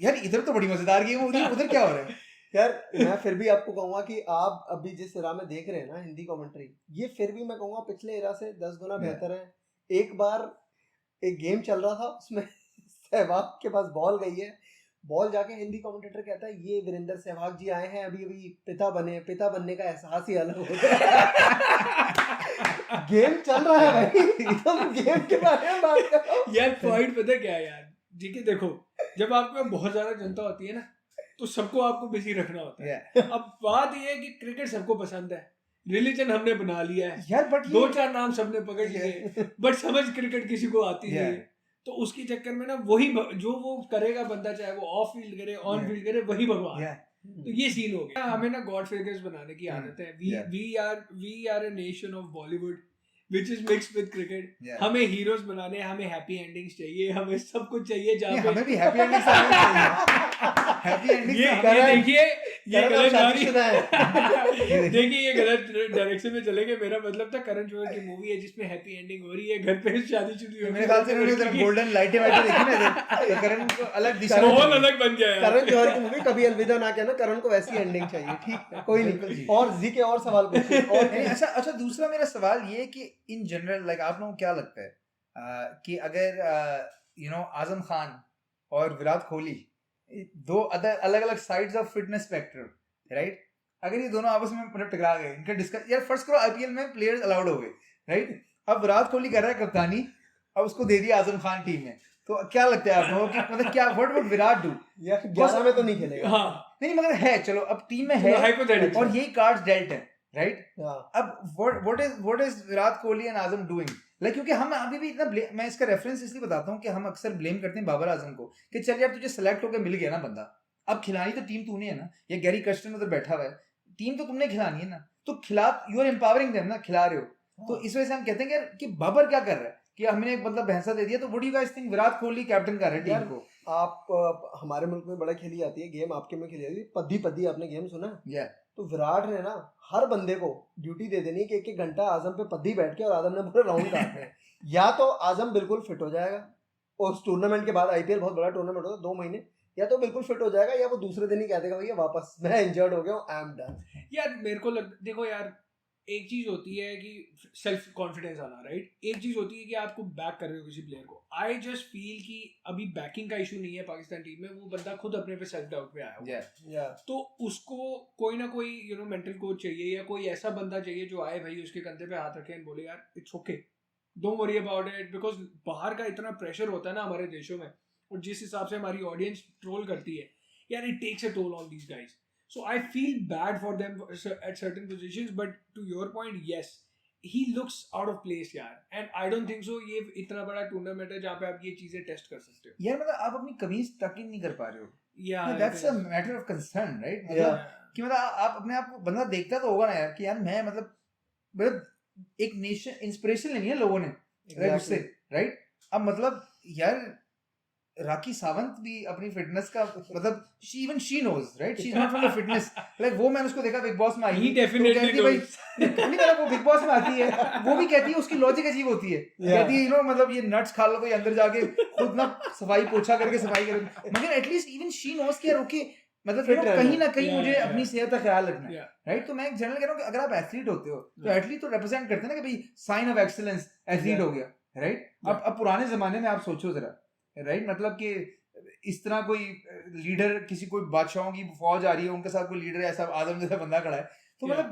यार इधर तो बड़ी मजेदार गेम हो रही है, उधर क्या हो रहा है? यार मैं फिर भी आपको कहूंगा कि आप अभी जिस इरा में देख रहे हैं ना हिंदी कमेंट्री, ये फिर भी मैं कहूंगा पिछले इरा से 10 गुना बेहतर है। एक बार एक गेम चल रहा था, उसमें सहवाग के पास बॉल गई है, बॉल जाके हिंदी कमेंटेटर कहता है ये वीरेंद्र सहवाग जी आए हैं, अभी पिता बनने का एहसास ही अलग हो गया। गेम चल रहा है भाई, एकदम गेम के बारे में बात कर रहा हूं यार। पॉइंट पता क्या है यार जी, के देखो जब आपके बहुत ज्यादा जनता होती है ना, तो सबको आपको बिजी रखना होता है। अब बात ये है कि क्रिकेट सबको पसंद है, रिलीजन हमने बना लिया है यार, बट 2-4 नाम सबने पकड़ लिए, बट समझ क्रिकेट किसी को आती नहीं है, तो उसके चक्कर में ना वही जो वो करेगा बंदा, चाहे वो ऑफ फील्ड करे ऑन फील्ड करे, वही भगवान है। तो ये सीन हो गया। हमें ना गॉड फिगर्स बनाने की आदत है। We are a nation of Bollywood which is mixed with cricket. हमें हीरोज बनाने, हमें हैप्पी एंडिंग्स चाहिए, हमें सब कुछ चाहिए जहाँ पे हमें भी हैप्पी एंडिंग्स चाहिए। हैप्पी एंडिंग्स ये देखिए ये गलत जा रही है। देखिए ये गलत डायरेक्शन में चले गए। मेरा मतलब था करण जौहर की मूवी है जिसमें हैप्पी एंडिंग हो रही है, घर पे शादी-शुदी हो रही है। मेरे ख्याल से उन्होंने जरा गोल्डन लाइटें देखी ना, तो करण को अलग दिशा, माहौल अलग बन गया है। करण जौहर की मूवी कभी अलविदा ना कहना, करण को वैसी एंडिंग चाहिए। ठीक है, कोई नहीं। और जी के और सवाल पूछिए। और अच्छा दूसरा मेरा सवाल ये कि इन जनरल लाइक आप लोगों को क्या लगता है कि अगर आजम खान और विराट कोहली, दो अलग अलग sides of fitness spectrum, right, अगर ये दोनों आपस में टकरा गए, इनका डिस्कस यार फर्स्ट करो IPL में प्लेयर्स अलाउड हो गए, राइट, अब विराट कोहली कर रहा है कप्तानी, अब उसको दे दिया आजम खान टीम में, तो क्या लगता है आपको कि मतलब क्या व्हाट वुड विराट डू? यार 11 में तो नहीं खेलेगा। हाँ नहीं मगर है, चलो अब टीम में है hypothetical और यही कार्ड्स डेल्ट है, राइट? हाँ अब what is Virat Kohli and Azam doing, like क्योंकि हम अभी भी इतना मैं इसका रेफरेंस इसलिए बताता हूँ कि हम अक्सर ब्लेम करते हैं बाबर आजम को कि चल यार तुझे सेलेक्ट होकर मिल गया ना बंदा, अब खिलानी तो टीम तूने है ना, या गैरी कर्स्टन उधर बैठा हुआ है, टीम तो तुमने खिलानी है ना, तो खिला, यू आर एम्पावरिंग देम ना, खिला रहे हो। तो इस वजह से हम कहते हैं कि बाबर क्या कर रहा है कि हमने एक मतलब भैंसा दे दिया, तो what do you guys think Virat Kohli captain कर रहा है टीम को? आप हमारे मुल्क में बड़ा खेली जाती है गेम, आपके में खेली जाती है पद्दी पद्दी, आपने गेम सुना है? या तो विराट ने ना हर बंदे को ड्यूटी दे देनी है कि 1-1 घंटा आजम पे पद्दी बैठ के और आजम ने पूरे राउंड काटने हैं। या तो आजम बिल्कुल फिट हो जाएगा और उस टूर्नामेंट के बाद, आईपीएल बहुत बड़ा टूर्नामेंट होता है 2 महीने, या तो बिल्कुल फिट हो जाएगा या वो दूसरे दिन ही कह देगा भैया वापस मैं इंजर्ड हो गया हूँ, आई एम डन। यार मेरे को देखो यार, एक चीज होती है कि सेल्फ कॉन्फिडेंस आना, राइट? एक चीज होती है कि आपको बैक कर रहे हो किसी प्लेयर को। आई जस्ट फील कि अभी बैकिंग का इशू नहीं है पाकिस्तान टीम में, वो बंदा खुद अपने पे सेल्फ डाउट पे आया हुआ है। या तो उसको कोई ना कोई मेंटल कोच चाहिए, या कोई ऐसा बंदा चाहिए जो आए भाई उसके कंधे पे हाथ रखे और बोले यार it's okay, don't worry about it, because बाहर का इतना प्रेशर होता है ना हमारे देशों में, और जिस हिसाब से हमारी ऑडियंस ट्रोल करती है यार, it takes a toll on these guys. So I feel bad for them at certain positions, but to your point, yes, he looks out of place यार, and I don't think so ये इतना बड़ा tournament है जहाँ पे आप ये चीजें टेस्ट कर सकते हो। यार मतलब आप अपनी कमीज टक इन नहीं कर पा रहे हो, Yeah, that's a matter of concern, right? मतलब कि मतलब आप अपने आप को, बंदा देखता तो होगा ना यार कि यार मैं मतलब एक नेशन इंस्पिरेशन लेनी है लोगों ने, राइट? उससे, राइट? अब मतलब यार राखी सावंत भी अपनी फिटनेस का मतलब she knows, right? She is not from the fitness, like वो मैंने उसको देखा बिग बॉस में आई He थी, definitely तो कहती भाई नहीं मेरा वो बिग बॉस में आती है, वो भी कहती है उसकी लॉजिक अजीब होती है, कहती है मतलब ये नट्स खा लो कोई अंदर जाके खुद ना सफाई पोछा करके सफाई करे, मगर एटलीस्ट इवन शी नोज कि यार ओके मतलब कहीं ना कहीं मुझे अपनी सेहत का ख्याल रखना है, राइट? तो मैं एक जनरल कह रहा हूँ कि अगर आप एथलीट होते हो तो एथलीट तो रिप्रेजेंट करते हैं ना कि भाई साइन ऑफ एक्सीलेंस एथलीट हो गया, राइट? अब पुराने जमाने में आप सोचो जरा, राइट? मतलब कि इस तरह कोई लीडर, किसी कोई बादशाहों की फौज आ रही है, उनके साथ कोई लीडर ऐसा आदम जैसा बंदा खड़ा है, तो मतलब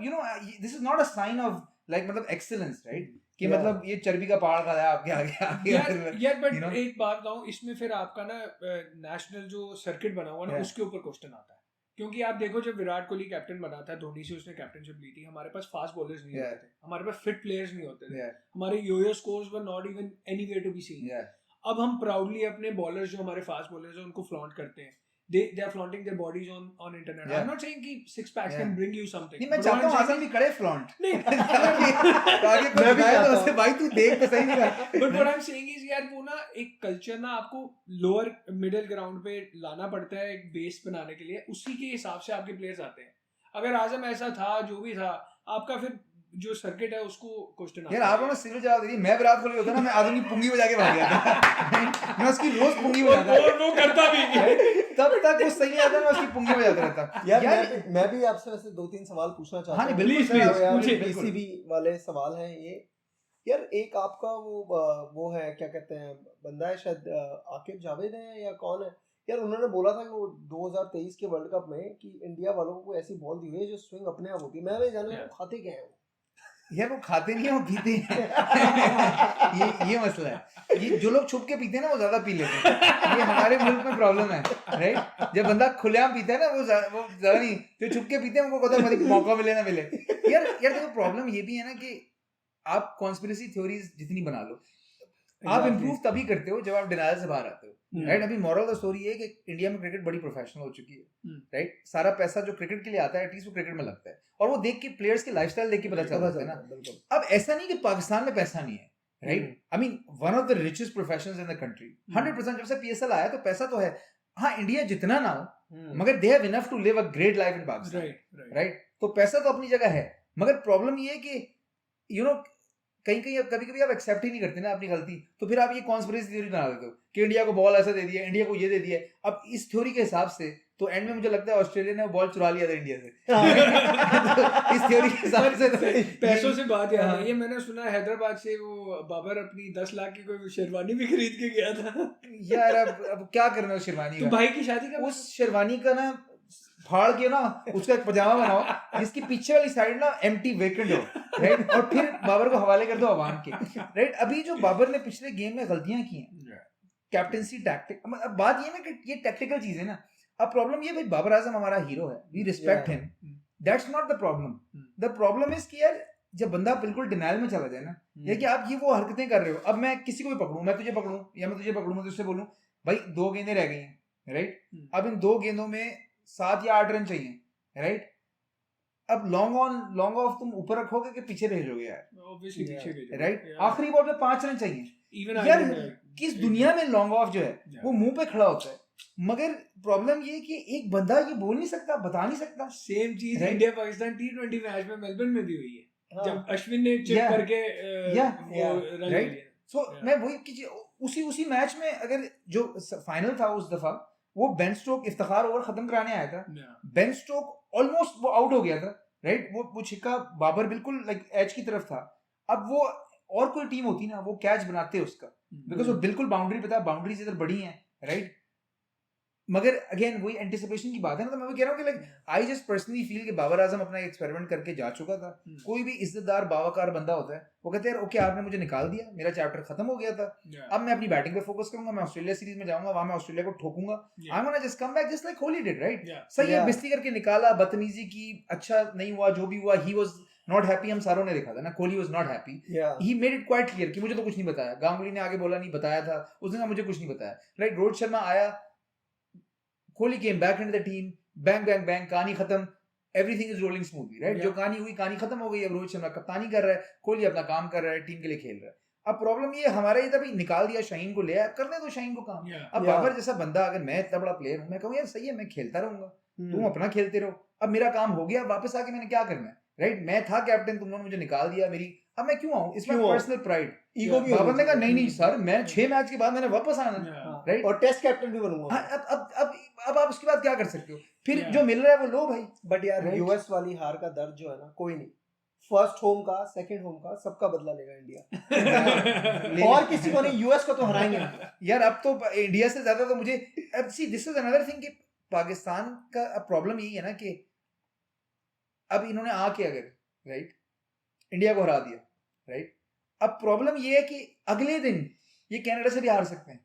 this is not a sign of like मतलब एक्सीलेंस, राइट? कि मतलब ये चर्बी का पहाड़ खड़ा है आपके आगे यार बट एक बात कहूँ, इसमें फिर आपका ना नेशनल जो सर्किट बना हुआ ना उसके ऊपर क्वेश्चन आता है, क्योंकि आप देखो जब विराट कोहली कैप्टन बना था, धोनी से उसने कैप्टनशिप ली थी, हमारे पास फास्ट बॉलर्स नहीं होते थे, हमारे पास फिट प्लेयर्स नहीं होते थे, हमारे yoyo scores were not even anywhere to be seen. अब हम प्राउडली अपने बॉलर्स जो हमारे फास्ट बॉलर्स हैं उनको फ्लॉन्ट करते हैं, they are flaunting their bodies on internet. I'm not saying कि six packs can bring you something. नहीं मैं चाहता हूँ आजम भी करे फ्लॉन्ट, नहीं ताकि कोई दिखाए तो उसे भाई तू देख तो सही नहीं रहा। But what I'm saying is यार वो ना एक कल्चर ना आपको लोअर मिडिल ग्राउंड पे लाना पड़ता है एक बेस बनाने के लिए, उसी के हिसाब से आपके प्लेयर्स आते हैं। अगर आजम ऐसा था जो भी था, आपका फिर जो सर्किट है उसको क्वेश्चन यार आप लोगों ने सिविल जवाब दी, मैं विराट कोहली होता ना मैं आदमी की पुंगी बजा के भाग गया था मैं उसकी रोज पुंगी बजाता वो करता भी तब तक वो सही आता मैं उसकी पुंगी बजाता रहता। यार मैं भी आपसे वैसे 2-3 सवाल पूछना चाहता हूं। हाँ बिल्कुल बीसीबी वाले सवाल हैं ये। यार एक आपका वो है क्या कहते हैं, बंदा है शायद आकिब जावेद है या कौन है यार, उन्होंने बोला था कि वो 2023 के वर्ल्ड कप में कि इंडिया वालों को ऐसी बॉल दी हुई है जो स्विंग अपने आप होती है। मैं जानना चाहता हूं खाते क्या है वो? यार वो खाते नहीं है, वो पीते हैं ये मसला है। ये जो लोग छुप के पीते हैं ना वो ज्यादा पी लेते हैं, ये हमारे मुल्क में प्रॉब्लम है, राइट? जब बंदा खुलेआम पीता है ना वो ज्यादा नहीं, जो छुप के पीते हैं उनको पता है मौका मिले ना मिले। यार देखो प्रॉब्लम ये भी है ना कि आप कॉन्स्पिरेसी थ्योरीज जितनी बना लो, आप इम्प्रूव तभी करते हो जब आप डिनायल से बाहर आते हो, राइट? अभी मॉरल द स्टोरी है कि इंडिया में क्रिकेट बड़ी प्रोफेशनल हो चुकी है, राइट? सारा पैसा जो क्रिकेट के लिए आता है एटलीस्ट वो क्रिकेट में लगता है, और वो देख के प्लेयर्स के लाइफस्टाइल देख के पता चलता है ना। अब ऐसा नहीं कि पाकिस्तान में पैसा नहीं है, right? I mean one of the richest professions in the country, 100%। जब से पीएसएल आया तो पैसा तो है, हाँ इंडिया जितना ना हो मगर they have enough to live a great life in Pakistan, right? तो पैसा तो अपनी जगह है, मगर प्रॉब्लम ये है कि कहीं कभी कभी आप एक्सेप्ट ही नहीं करते ना अपनी गलती, तो फिर आप ये कॉन्स्पिरेसी थ्योरी बना देते हो कि इंडिया को बॉल ऐसा दे दिया, इंडिया को ये दे दिया। अब इस थ्योरी के हिसाब से तो एंड में मुझे लगता है ऑस्ट्रेलिया ने बॉल चुरा लिया था इंडिया से तो इस थ्योरी के हिसाब से पैसों से बात याद है, ये मैंने सुना हैदराबाद से वो बाबर अपनी 10 लाख की कोई शेरवानी भी खरीद के गया था। यार अब क्या करना है शेरवानी तो भाई की शादी का उस शेरवानी का ना फाड़ के ना उसका एक पजामा बनाओ जिसकी पीछे वाली साइड ना एम्प्टी वेकेंट हो, राइट, और फिर बाबर को हवाले कर दो अवाम के, राइट। अभी जो बाबर ने पिछले गेम में गलतियां की हैं, कैप्टेंसी टैक्टिक, अब बात ये ना कि ये टैक्टिकल चीज है ना। अब प्रॉब्लम ये भाई बाबर आजम हमारा हीरो है, we respect him, that's not the problem. The problem is कि यार जब बंदा बिल्कुल डिनाइल में चला जाए ना, या कि आप ये वो हरकतें कर रहे हो, अब मैं किसी को भी पकड़ूं, मैं तुझे पकड़ूं या मैं तुझे पकड़ूं, मैं तुझसे बोलूं भाई 2 गेंदें रह गई हैं, राइट, अब इन 2 गेंदों में 7 या 8 रन चाहिए, राइट। अब लॉन्ग ऑफ तुम ऊपर रखोगे कि पीछे भेजोगे यार, ऑब्वियसली पीछे भेजोगे, राइट। आखिरी बॉल पे 5 रन चाहिए, इवन यार किस दुनिया में लॉन्ग ऑफ जो है वो मुंह पे खड़ा होता है। मगर प्रॉब्लम ये है कि एक बंदा ये बोल नहीं सकता, बता नहीं सकता। सेम चीज Right. India Pakistan T20 match में मेलबर्न में भी हुई है, हाँ। जब अश्विन ने चिप Yeah. करके वो रन Right. लिए। सो मैं वही कि उसी मैच में अगर जो फाइनल था उस दफा, वो बेन स्टोक इफ्तिखार ओवर खत्म कराने आया था, बेन स्टोक ऑलमोस्ट वो आउट हो गया था, राइट, वो छिक्का बाबर बिल्कुल लाइक एज की तरफ था। अब वो और कोई टीम होती ना वो कैच बनाते उसका, बिकॉज वो बिल्कुल बाउंड्री पे था, बाउंड्रीज इधर बड़ी हैं, राइट। मगर अगेन वही एंटिसिपेशन की बात है ना, तो मैं भी कह रहा हूँ कि like I just personally feel कि बाबर आजम अपना एक्सपेरिमेंट करके जा चुका था। कोई भी इज्जतदार बावकार बंदा होता है वो कहते हैं ओके आपने मुझे निकाल दिया, मेरा चैप्टर खत्म हो गया था, अब मैं अपनी बैटिंग पे फोकस करूंगा, मैं ऑस्ट्रेलिया सीरीज में जाऊंगा, वहां मैं ऑस्ट्रेलिया को ठोकूंगा, I want to just come back just like Kohli did, right. सही है, बिस्ती करके निकाला, बदतमीजी की, अच्छा नहीं हुआ, जो भी हुआ, ही वाज नॉट हैप्पी, हम सारों ने देखा था ना, Kohli was not happy, he made it quite clear कि मुझे तो कुछ नहीं बताया, गांगुली ने आगे बोला नहीं बताया था, उसने कहा मुझे कुछ नहीं बताया, राइट। रोहित शर्मा आया, Kohli came back into the team, bang bang bang, कहानी खत्म, everything is rolling smoothly, right. जो कहानी हुई कहानी खत्म हो गई, अब रोहित शर्मा कप्तानी कर रहा है, कोहली अपना काम कर रहा है, टीम के लिए खेल रहा है। अब प्रॉब्लम ये हमारा ये था भाई निकाल दिया शाहीन को, ले आया, करने दो शाहीन को काम। अब बाबर जैसा बंदा अगर मैं इतना बड़ा प्लेयर हूं, मैं कहूँ यार सही है, मैं खेलता रहूंगा, तुम अपना खेलते रहो, अब मेरा काम हो गया, वापस आके मैंने क्या करना है, राइट। मैं था कैप्टन, तुम लोगों ने मुझे निकाल दिया, मेरी अब मैं क्यों आऊं, इसमें पर्सनल प्राइड, ईगो भी। बाबर ने कहा नहीं नहीं सर, मैं 6 मैच के बाद मैंने वापस आना, राइट, और टेस्ट कैप्टन भी बनूंगा। अब आप उसके बाद क्या कर सकते हो, फिर जो मिल रहा है वो लो भाई। बट यार यूएस वाली हार का दर्द जो है ना, कोई नहीं, फर्स्ट होम का, सेकंड होम का, सबका बदला लेगा इंडिया और किसी को नहीं, यूएस को तो हराएंगे यार। अब तो इंडिया से ज्यादा तो मुझे अब see this is another thing कि पाकिस्तान का अब प्रॉब्लम यही है ना कि अब इन्होंने आके अगर राइट इंडिया को हरा दिया, राइट, अब प्रॉब्लम ये है कि अगले दिन ये कनाडा से भी हार सकते हैं।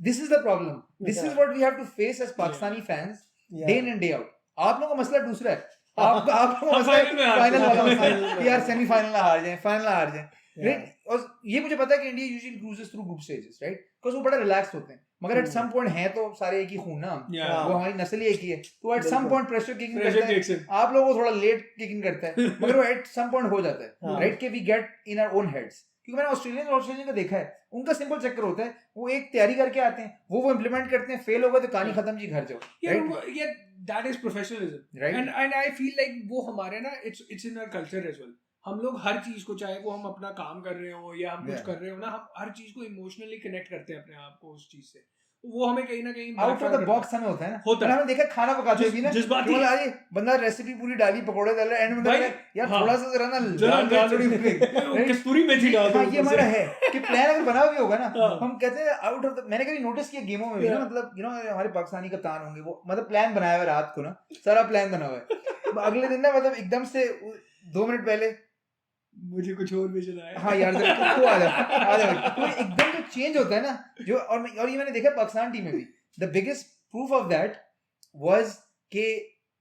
This is the problem, this is what we have to face as Pakistani fans day in and day out. आप लोगों का मसला दूसरा है, आपको मसला फाइनल वाला, यार सेमीफाइनल ना हार जाए, फाइनल ना हार जाए, राइट। और ये मुझे पता है कि India usually cruises through group stages, right, because वो बड़ा रिलैक्स होते हैं, मगर एट सम पॉइंट है तो सारे एक ही खून ना, वो हमारी नस्ल ही एक ही है, तो at some point pressure kicking करता है, आप लोगों को थोड़ा लेट किकिंग करता है, मगर वो एट सम पॉइंट हो जाता है, राइट, कि we get in our own heads. क्योंकि मैंने ऑस्ट्रेलियन का देखा है, उनका सिंपल चक्कर होता है, वो एक तैयारी करके आते हैं, वो इंप्लीमेंट करते हैं, फेल हो गए तो कहानी खत्म जी, घर जाओ, right. That is professionalism, right, and I feel like वो हमारे ना it's in our culture as well. हम लोग हर चीज को, चाहे वो हम अपना काम कर रहे हो या हम कुछ कर रहे हो ना, हम हर चीज को इमोशनली कनेक्ट करते हैं अपने आप को उस चीज से, वो हमें कहीं ना कहीं आउट ऑफ द बॉक्स हमें होता है ना, होता है। हमने देखा खाना पकाते हुए भी ना, जिस बात की आज बंदा रेसिपी पूरी डाली, पकोड़े डाल रहा है, एंड में लगा यार थोड़ा सा जरा ना दाल थोड़ी कस्तूरी मेथी डाल दो। ये हमारा है कि प्लान अगर बना भी होगा ना, हम कहते हैं आउट ऑफ द, मैंने कभी नोटिस किया गेमों में भी ना, मतलब यू नो हमारे पाकिस्तानी कप्तान होंगे, वो मतलब प्लान बनाया हुआ रात को ना, सारा प्लान बना हुआ है, अगले दिन ना मतलब एकदम से 2 मिनट पहले मुझे कुछ और विजन आया, हाँ यार जरा आ जा तो एकदम जो चेंज होता है ना, जो और ये मैंने देखा पाकिस्तान टीम में भी, the biggest proof of that was कि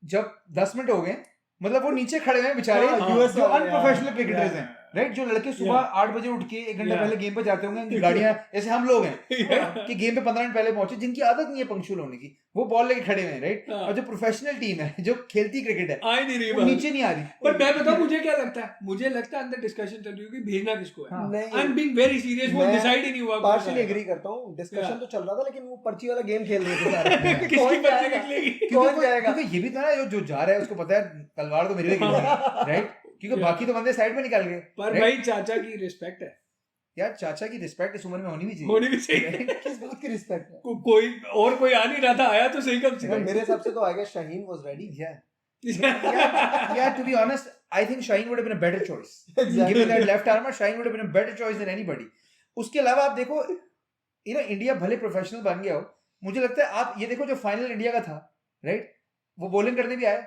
जब 10 मिनट हो गए, मतलब वो नीचे खड़े हुए हैं बेचारे, जो अनप्रोफेशनल क्रिकेटर्स हैं, राइट, जो लड़के सुबह 8 बजे उठ के 1 घंटा पहले गेम पे जाते होंगे, उनकी गाड़ियां जैसे हम लोग हैं कि गेम पे 15 मिनट पहले पहुंचे, जिनकी आदत नहीं है पंक्चुअल होने की, वो बॉल लेके खड़े हुए हैं, राइट, और जो प्रोफेशनल टीम है जो खेलती क्रिकेट है आई नहीं रही, वो नीचे नहीं आ रही। पर मैं बताऊं मुझे क्या लगता है, मुझे लगता है अंदर डिस्कशन चल रही है कि भेजना किसको है, I am being very serious, वो डिसाइड ही नहीं हुआ। पार्शियली एग्री करता हूं, डिस्कशन तो चल रहा था, लेकिन वो पर्ची वाला गेम खेल रहे थे सारे, किसकी पर्ची निकलेगी, कौन जाएगा, क्योंकि ये भी तो ना जो जा रहा है उसको पता है तलवार तो मेरे पे गिरेगी, राइट, क्योंकि बाकी तो बंदे साइड में निकल गए। पर भाई चाचा की रिस्पेक्ट है यार, चाचा की रिस्पेक्ट इस उम्र में होनी भी चाहिए। किस बात की रिस्पेक्ट है? कोई और कोई आ नहीं रहा था, आया तो सही कम से कम। मेरे हिसाब से तो आगे Shaheen was ready. Yeah, to be honest, I think Shaheen would have been a better choice. Given that left armor, Shaheen would have been a better choice than anybody. उसके अलावा आप देखो, इंडिया भले प्रोफेशनल बन गया हो, मुझे लगता है आप ये देखो जो फाइनल इंडिया का था, राइट, वो बॉलिंग करने भी आए,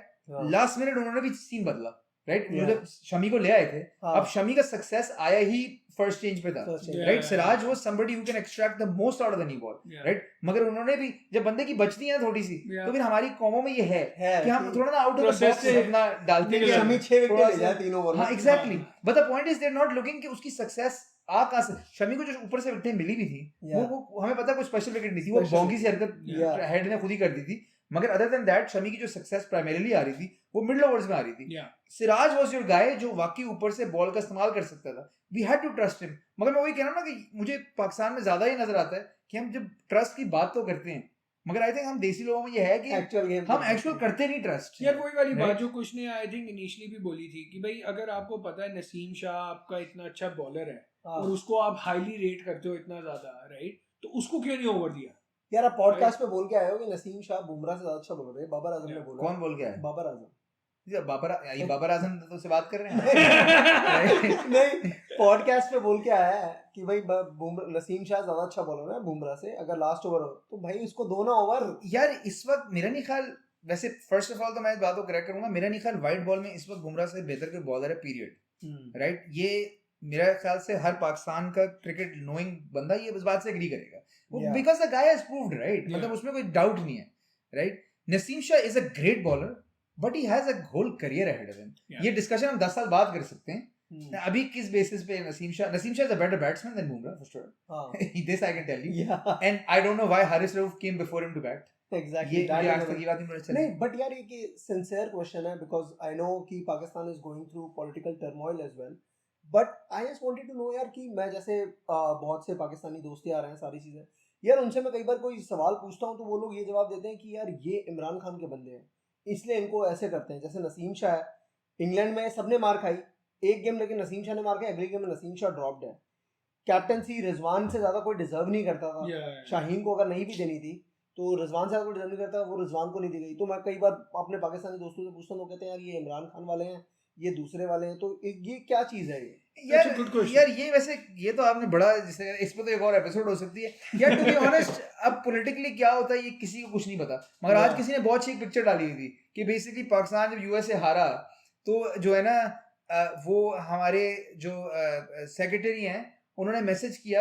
लास्ट मिनट उन्होंने भी सीन बदला, राइट? उन्होंने शमी को ले आए थे, अब शमी का सक्सेस आया ही फर्स्ट चेंज पे था, right? Siraj was somebody who can extract the most out of the new ball, right? मगर उन्होंने भी जब बंदे की बचती है थोड़ी सी, तो फिर हमारी कॉमो में ये है कि हम थोड़ा ना आउट ऑफ द बॉक्स अपना डालते हैं, शमी 6 विकेट ले जाए तीनों बॉल। हां exactly, but the point is they are not looking कि उसकी सक्सेस आ कहां से। शमी को जो ऊपर से विकेट मिली भी थी, वो हमें पता है कोई स्पेशल विकेट नहीं थी, वो बॉगी से हरकत हेड ने खुद ही कर दी थी, मगर अदर देन दैट शमी की जो सक्सेस प्राइमरीली आ रही थी वो मिडिल ओवर्स में आ रही थी। सिराज वाज योर गाय जो वाकई ऊपर से बॉल का इस्तेमाल कर सकता था, we had to trust him. मगर मैं वही कह रहा हूं ना कि मुझे पाकिस्तान में ज्यादा ये नजर आता है कि हम जब ट्रस्ट की बात तो करते हैं, मगर आई थिंक हम देसी लोगों में ये है कि हम एक्चुअल करते नहीं ट्रस्ट। यार वही वाली बात जो कुछ ने आई थिंक इनिशियली भी बोली थी कि भाई अगर आपको पता है नसीम शाह आपका इतना अच्छा बॉलर है और उसको आप हाईली रेट करते हो इतना ज्यादा, राइट, तो उसको क्यों नहीं ओवर दिया? यार आप पॉडकास्ट पे बोल के आए हो कि नसीम शाह बुमराह से ज्यादा अच्छा बॉलर है, बाबर आजम ने बोला। कौन बोल के आया? बाबर आजम। बाबर आजम तो से बात कर रहे हैं नहीं, पॉडकास्ट पे बोल के आया है कि भाई नसीम शाह ज्यादा अच्छा बॉलर है बुमराह से, अगर लास्ट ओवर हो तो भाई उसको दो ना ओवर। यार इस वक्त मेरा नहीं ख्याल, वैसे फर्स्ट ऑफ ऑल तो मैं इस बात को करेक्ट करूंगा, मेरा नहीं ख्याल वाइट बॉल में इस वक्त बुमराह से बेहतर कोई बॉलर है पीरियड, राइट? ये मेरा ख्याल से हर पाकिस्तान का क्रिकेट नोइंग बंदा ये इस बात से एग्री करेगा, because the guy has proved, right? मतलब उसमें कोई डाउट नहीं है, right? Naseem Shah is a great bowler but he has a whole career ahead of him. ये डिस्कशन हम 10 साल बाद कर सकते हैं। अभी किस बेसिस पे Naseem Shah is a better batsman than Bumrah for sure, this I can tell you, and I don't know why Haris Rauf came before him to bat. Exactly, ये आज तक ये बात नहीं पता चली। नहीं, बट यार ये सिंसियर क्वेश्चन है बिकॉज़ आई नो कि Pakistan is going through political turmoil as well, but I just wanted to know यार कि मैं जैसे बहुत से पाकिस्तानी दोस्त आ रहे हैं, सारी चीजें यार, उनसे मैं कई बार कोई सवाल पूछता हूँ तो वो लोग ये जवाब देते हैं कि यार ये इमरान खान के बंदे हैं इसलिए इनको ऐसे करते हैं। जैसे नसीम शाह है, इंग्लैंड में सबने मार खाई एक गेम, लेकिन नसीम शाह ने मार खाई, अगले गेम में नसीम शाह ड्रॉप्ड है। कैप्टनसी रिजवान से ज्यादा कोई डिजर्व नहीं करता था, शाहीन को अगर नहीं भी देनी थी तो रिजवान से ज्यादा कोई डिजर्व नहीं करता, वो रिजवान को नहीं दी गई। तो मैं कई बार अपने पाकिस्तानी दोस्तों से पूछता हूँ, कहते हैं यार ये इमरान खान वाले हैं, ये दूसरे वाले हैं, तो ये क्या चीज है? यार ये वैसे ये तो आपने बड़ा, जैसे इस पे तो एक और एपिसोड हो सकती है यार। टू बी ऑनेस्ट अब पॉलिटिकली क्या होता है ये किसी को कुछ नहीं पता, मगर आज किसी ने बहुत अच्छी पिक्चर डाली हुई थी कि बेसिकली पाकिस्तान जब यूएस से हारा तो जो है ना वो हमारे जो सेक्रेटरी हैं उन्होंने मैसेज किया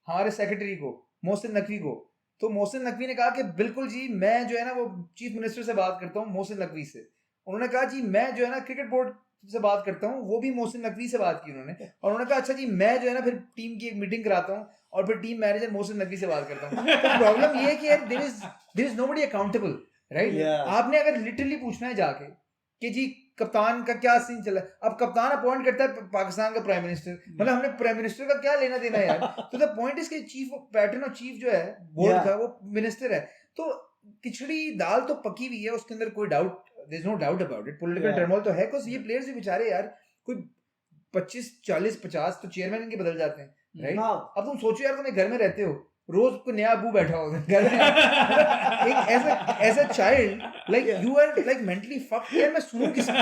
हमारे सेक्रेटरी को, मोहसिन नकवी को। तो मोहसिन नकवी ने कहा कि बिल्कुल जी मैं जो है ना वो चीफ मिनिस्टर से बात करता हूँ, मोहसिन नकवी से। उन्होंने कहा जी मैं जो है ना क्रिकेट बोर्ड से बात करता हूँ, वो भी मोहसिन नकवी से बात की उन्होंने, और उन्होंने कहा अच्छा जी मैं जो है ना फिर टीम की एक मीटिंग कराता हूँ और फिर टीम मैनेजर मोहसिन नकवी से बात करता हूँ। तो प्रॉब्लम ये है कि यार there is nobody accountable, right? आपने अगर लिटरली पूछना है जाके कि जी कप्तान का क्या सीन चला, अब कप्तान अपॉइंट करता है पाकिस्तान का प्राइम मिनिस्टर, मतलब हमने प्राइम मिनिस्टर का क्या लेना देना यार? तो द पॉइंट इज कि चीफ पैटर्न ऑफ चीफ जो है बोर्ड का वो मिनिस्टर है। तो खिचड़ी दाल तो पकी हुई है, उसके अंदर कोई doubt, there is no doubt about it. Political turmoil तो है, बिकॉज़ ये प्लेयर्स भी बेचारे यार कोई 25 40 50 तो चेयरमैन इनके बदल जाते हैं, राइट? अब तुम सोचो यार, तुम एक घर में रहते हो, रोज कोई नया अबू बैठा होगा घर में, एक ऐसा child like you are like mentally fucked यार, मैं सुनूं किसको?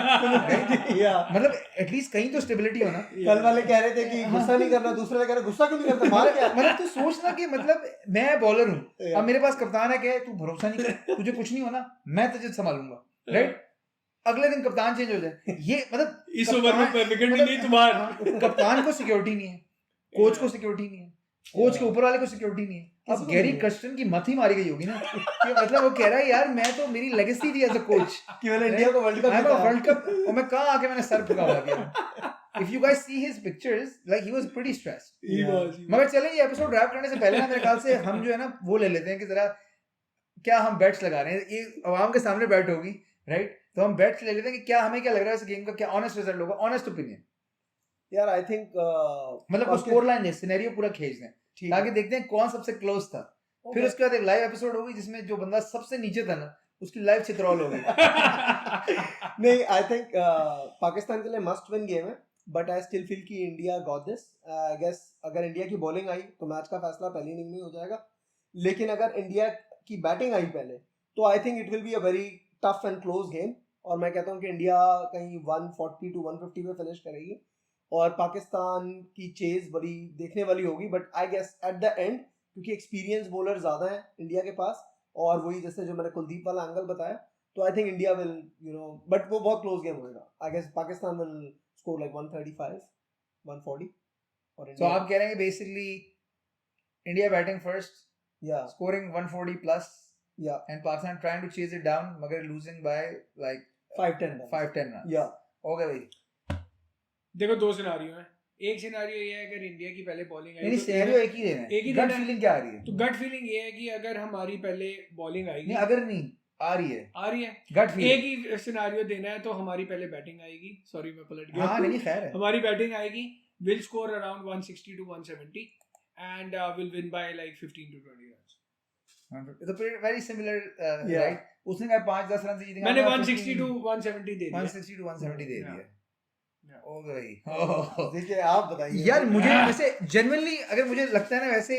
मतलब एटलीस्ट कहीं तो स्टेबिलिटी हो ना। कल वाले कह रहे थे कि गुस्सा नहीं करना, दूसरे वाले कह रहे गुस्सा क्यों नहीं करता, मार क्या? मतलब तू सोच ना कि मतलब मैं बॉलर हूँ, अब मेरे पास कप्तान है, क्या तू भरोसा नहीं कर, तुझे कुछ नहीं होना, मैं तुझे संभालूंगा, राइट? अगले दिन कप्तान चेंज हो जाए, ये मतलब इस ओवर में विकेट नहीं गई तुम्हारा। कप्तान को सिक्योरिटी नहीं है, कोच को सिक्योरिटी नहीं है, कोच के ऊपर वाले को सिक्योरिटी नहीं है। अब गैरी कर्स्टन की मत ही मारी गई होगी ना कि मतलब वो कह रहा है यार मैं तो, मेरी लेगेसी थी एज अ कोच कि मैंने इंडिया को वर्ल्ड कप और मैं कहां आके मैंने सर फुका दिया। If you guys see his pictures, like he was pretty stressed. He was. मगर चलें ये एपिसोड रैप करने से पहले ना मेरे ख्याल से हम जो है ना वो ले लेते हैं कि जरा क्या हम बेट्स लगा रहे हैं, ये आवाम के सामने बैट होगी, राइट? तो हम बेट्स ले लेते हैं कि क्या हमें क्या लग रहा है इस गेम का, क्या ऑनेस्ट रिजल्ट होगा, ऑनेस्ट ओपिनियन। यार आई थिंक मतलब स्कोर लाइन है, सिनेरियो पूरा खींच दें ताकि देखते हैं कौन सबसे क्लोज था। फिर उसके बाद एक लाइव एपिसोड होगी जिसमें जो बंदा सबसे नीचे था ना उसकी लाइव चित्रौल होगी। नहीं, आई थिंक पाकिस्तान के लिए मस्ट विन गेम है, बट आई स्टिल फील कि India got this. I guess अगर इंडिया की बॉलिंग आई तो मैच का फैसला पहली इनिंग में हो जाएगा, लेकिन अगर इंडिया की बैटिंग आई पहले तो I think it will be a very tough and close game, और मैं कहता हूँ कि इंडिया कहीं 140 to 150 पे फिनिश करेगी और पाकिस्तान की चेज बड़ी देखने वाली होगी। But I guess at the end, क्योंकि एक्सपीरियंस बॉलर ज़्यादा है इंडिया के पास, और वही जैसे जो मैंने कुलदीप वाला एंगल बताया, तो I think India will but वो बहुत क्लोज गेम होगा. I guess Pakistan will score like 135 140 और So आप कह रहे हैं कि basically India batting first, yeah scoring 140 plus, yeah and Pakistan trying to chase it down, मगर losing by like 5-10 5-10 runs. yeah Okay भाई. देखो दो सिनारियो हैं. एक सिनारियो ये है अगर इंडिया की पहले बॉलिंग आई नहीं सिनेरियो एक ही देना है. एक ही गट देना है. फीलिंग क्या आ रही है? तो गट फीलिंग ये है कि अगर हमारी पहले बॉलिंग आएगी, नहीं अगर नहीं आ रही है आ रही है, गट एक फीलिंग. ही सिनारियो देना है तो हमारी पहले बैटिंग आएगी. सॉरी मैं पलट गया. हाँ नहीं खैर है. हमारी बैटिंग आएगी, will score around 160 to 170 and will win bye like 15 to 20 runs. तो वेरी सिमिलर Yeah. राइट. उसने कहा 5-10 रन से जीतेंगे. मैंने हमने 160 to 170 दे दिया. 160 to 170 दे दिया. Yeah. हो गई. देखिए आप बताइए यार मुझे वैसे जेन्युइनली अगर मुझे लगता है ना वैसे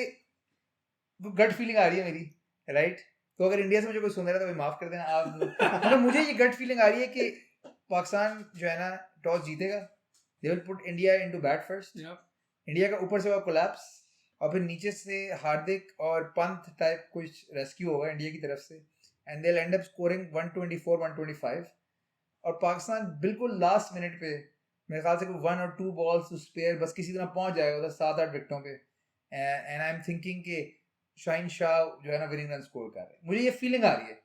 गट फीलिंग आ रही है मेरी राइट. तो अगर इंडिया से मुझे कोई सुन रहा है तो भाई माफ कर देना आप. मतलब मुझे ये गट फीलिंग आ रही है कि पाकिस्तान जो है ना टॉस जीतेगा. They will put India into bat first. Yeah. India का ऊपर से होगा कोलैप्स और फिर नीचे से हार्दिक और पंत टाइप कुछ रेस्क्यू होगा इंडिया की तरफ से and they will and up scoring 124 125 और पाकिस्तान बिल्कुल लास्ट मिनट पे मेरे ख्याल से कोई 1 or 2 बॉल्स टू स्पेयर बस किसी तरह पहुंच जाएगा उधर 7-8 विकेटों पे. एंड आई एम थिंकिंग कि शाहीन शाह जो है ना विनिंग रन स्कोर कर रहे हैं. मुझे ये फीलिंग आ रही है.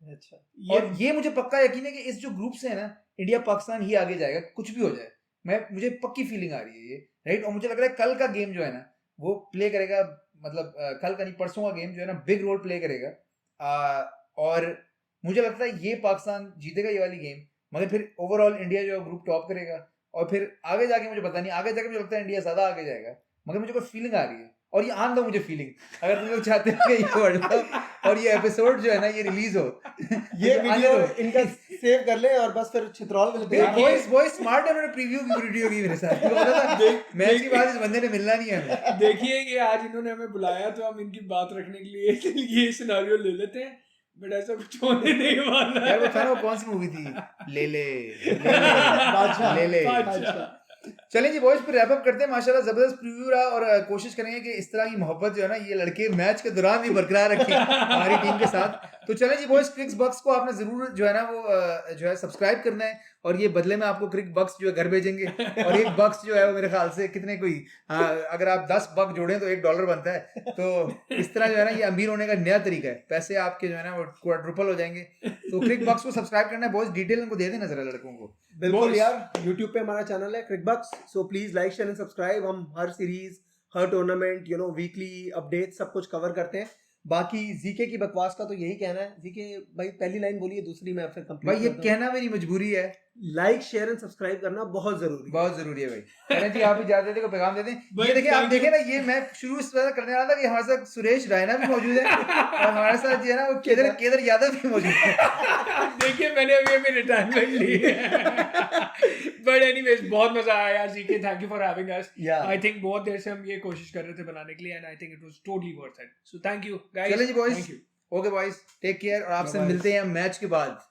अच्छा और ये मुझे पक्का यकीन है कि इस जो ग्रुप से है ना इंडिया पाकिस्तान ही आगे जाएगा कुछ भी हो जाए. मुझे पक्की फीलिंग आ रही है ये राइट. और मुझे लग रहा है कल का गेम जो है ना वो प्ले करेगा मतलब कल का नहीं परसों का गेम जो है ना बिग रोल प्ले करेगा. और मुझे लगता है ये पाकिस्तान जीतेगा ये वाली गेम मगर फिर ओवरऑल इंडिया जो है ग्रुप टॉप करेगा और फिर आगे जाके मुझे पता नहीं आगे जाके मुझे लगता है इंडिया ज्यादा आगे जाएगा मगर मुझे कोई फीलिंग आ रही है. और ये आन दो मुझे फीलिंग अगर तुम लोग चाहते हो कि ये वर्ल्ड कप और ये एपिसोड जो है ना ये रिलीज हो ये वीडियो इनका सेव कर ले और बस फिर चित्रौल में बॉयज स्मार्ट है. उन्होंने प्रीव्यू की वीडियो की मेरे साथ मैच की बात इस बंदे ने मिलना नहीं है हमें. देखिए ये आज इन्होंने हमें बुलाया तो हम इनकी बात रखने के लिए ये सिनारियो ले लेते हैं बट ऐसा कुछ होने नहीं वाला. यार वो था ना वो कौन सी मूवी थी ले बादशाह. चलें जी बॉयज फिर रैप अप करते हैं. माशाल्लाह जबरदस्त प्रीव्यू रहा और कोशिश करेंगे कि इस तरह की मोहब्बत जो है ना ये लड़के मैच के दौरान भी बरकरार रखें हमारी टीम के साथ. तो चलें जी बॉयज क्रिक बक्स को आपने जरूर जो है ना वो जो है सब्सक्राइब करना है और ये बदले में आपको क्रिक बक्स जो है घर भेजेंगे और एक बक्स जो है वो मेरे ख्याल से कितने कोई अगर आप 10 बक जोड़ें तो $1 बनता है. तो इस तरह जो है ना ये अमीर होने का नया तरीका है. पैसे आपके जो है ना वो क्वाड्रुपल हो जाएंगे. तो क्रिक बक्स को सब्सक्राइब करना है बॉयज. डिटेल इनको दे देना जरा लड़कों को. बिल्कुल यार YouTube पे हमारा चैनल है Cricbuzz. So please like share and subscribe. हम हर सीरीज हर टूर्नामेंट वीकली अपडेट सब कुछ कवर करते हैं. बाकी जीके की बकवास का तो यही कहना है. जीके भाई पहली लाइन बोलिए दूसरी मैं फिर कंप्लीट भाई ये कहना मेरी मजबूरी है. लाइक शेयर एंड सब्सक्राब करना बहुत जरूरी है भाई. करण जी आप भी जाते थे को पैगाम देते हैं. ये देखिए आप देखें ना ये मैं शुरू इस तरह करने वाला था कि हमारे साथ सुरेश रायना भी मौजूद है और हमारे साथ जो है ना वो केदार यादव भी मौजूद है. देखिए मैंने अभी रिटायरमेंट ली है बट एनीवेज बहुत मजा आया यार. GK thank you for having us. I think बहुत देर से हम ये कोशिश कर रहे थे बनाने के लिए and I think it was totally worth it. So thank you guys. चलिए जी boys. Okay boys take care और आपसे मिलते हैं मैच के बाद.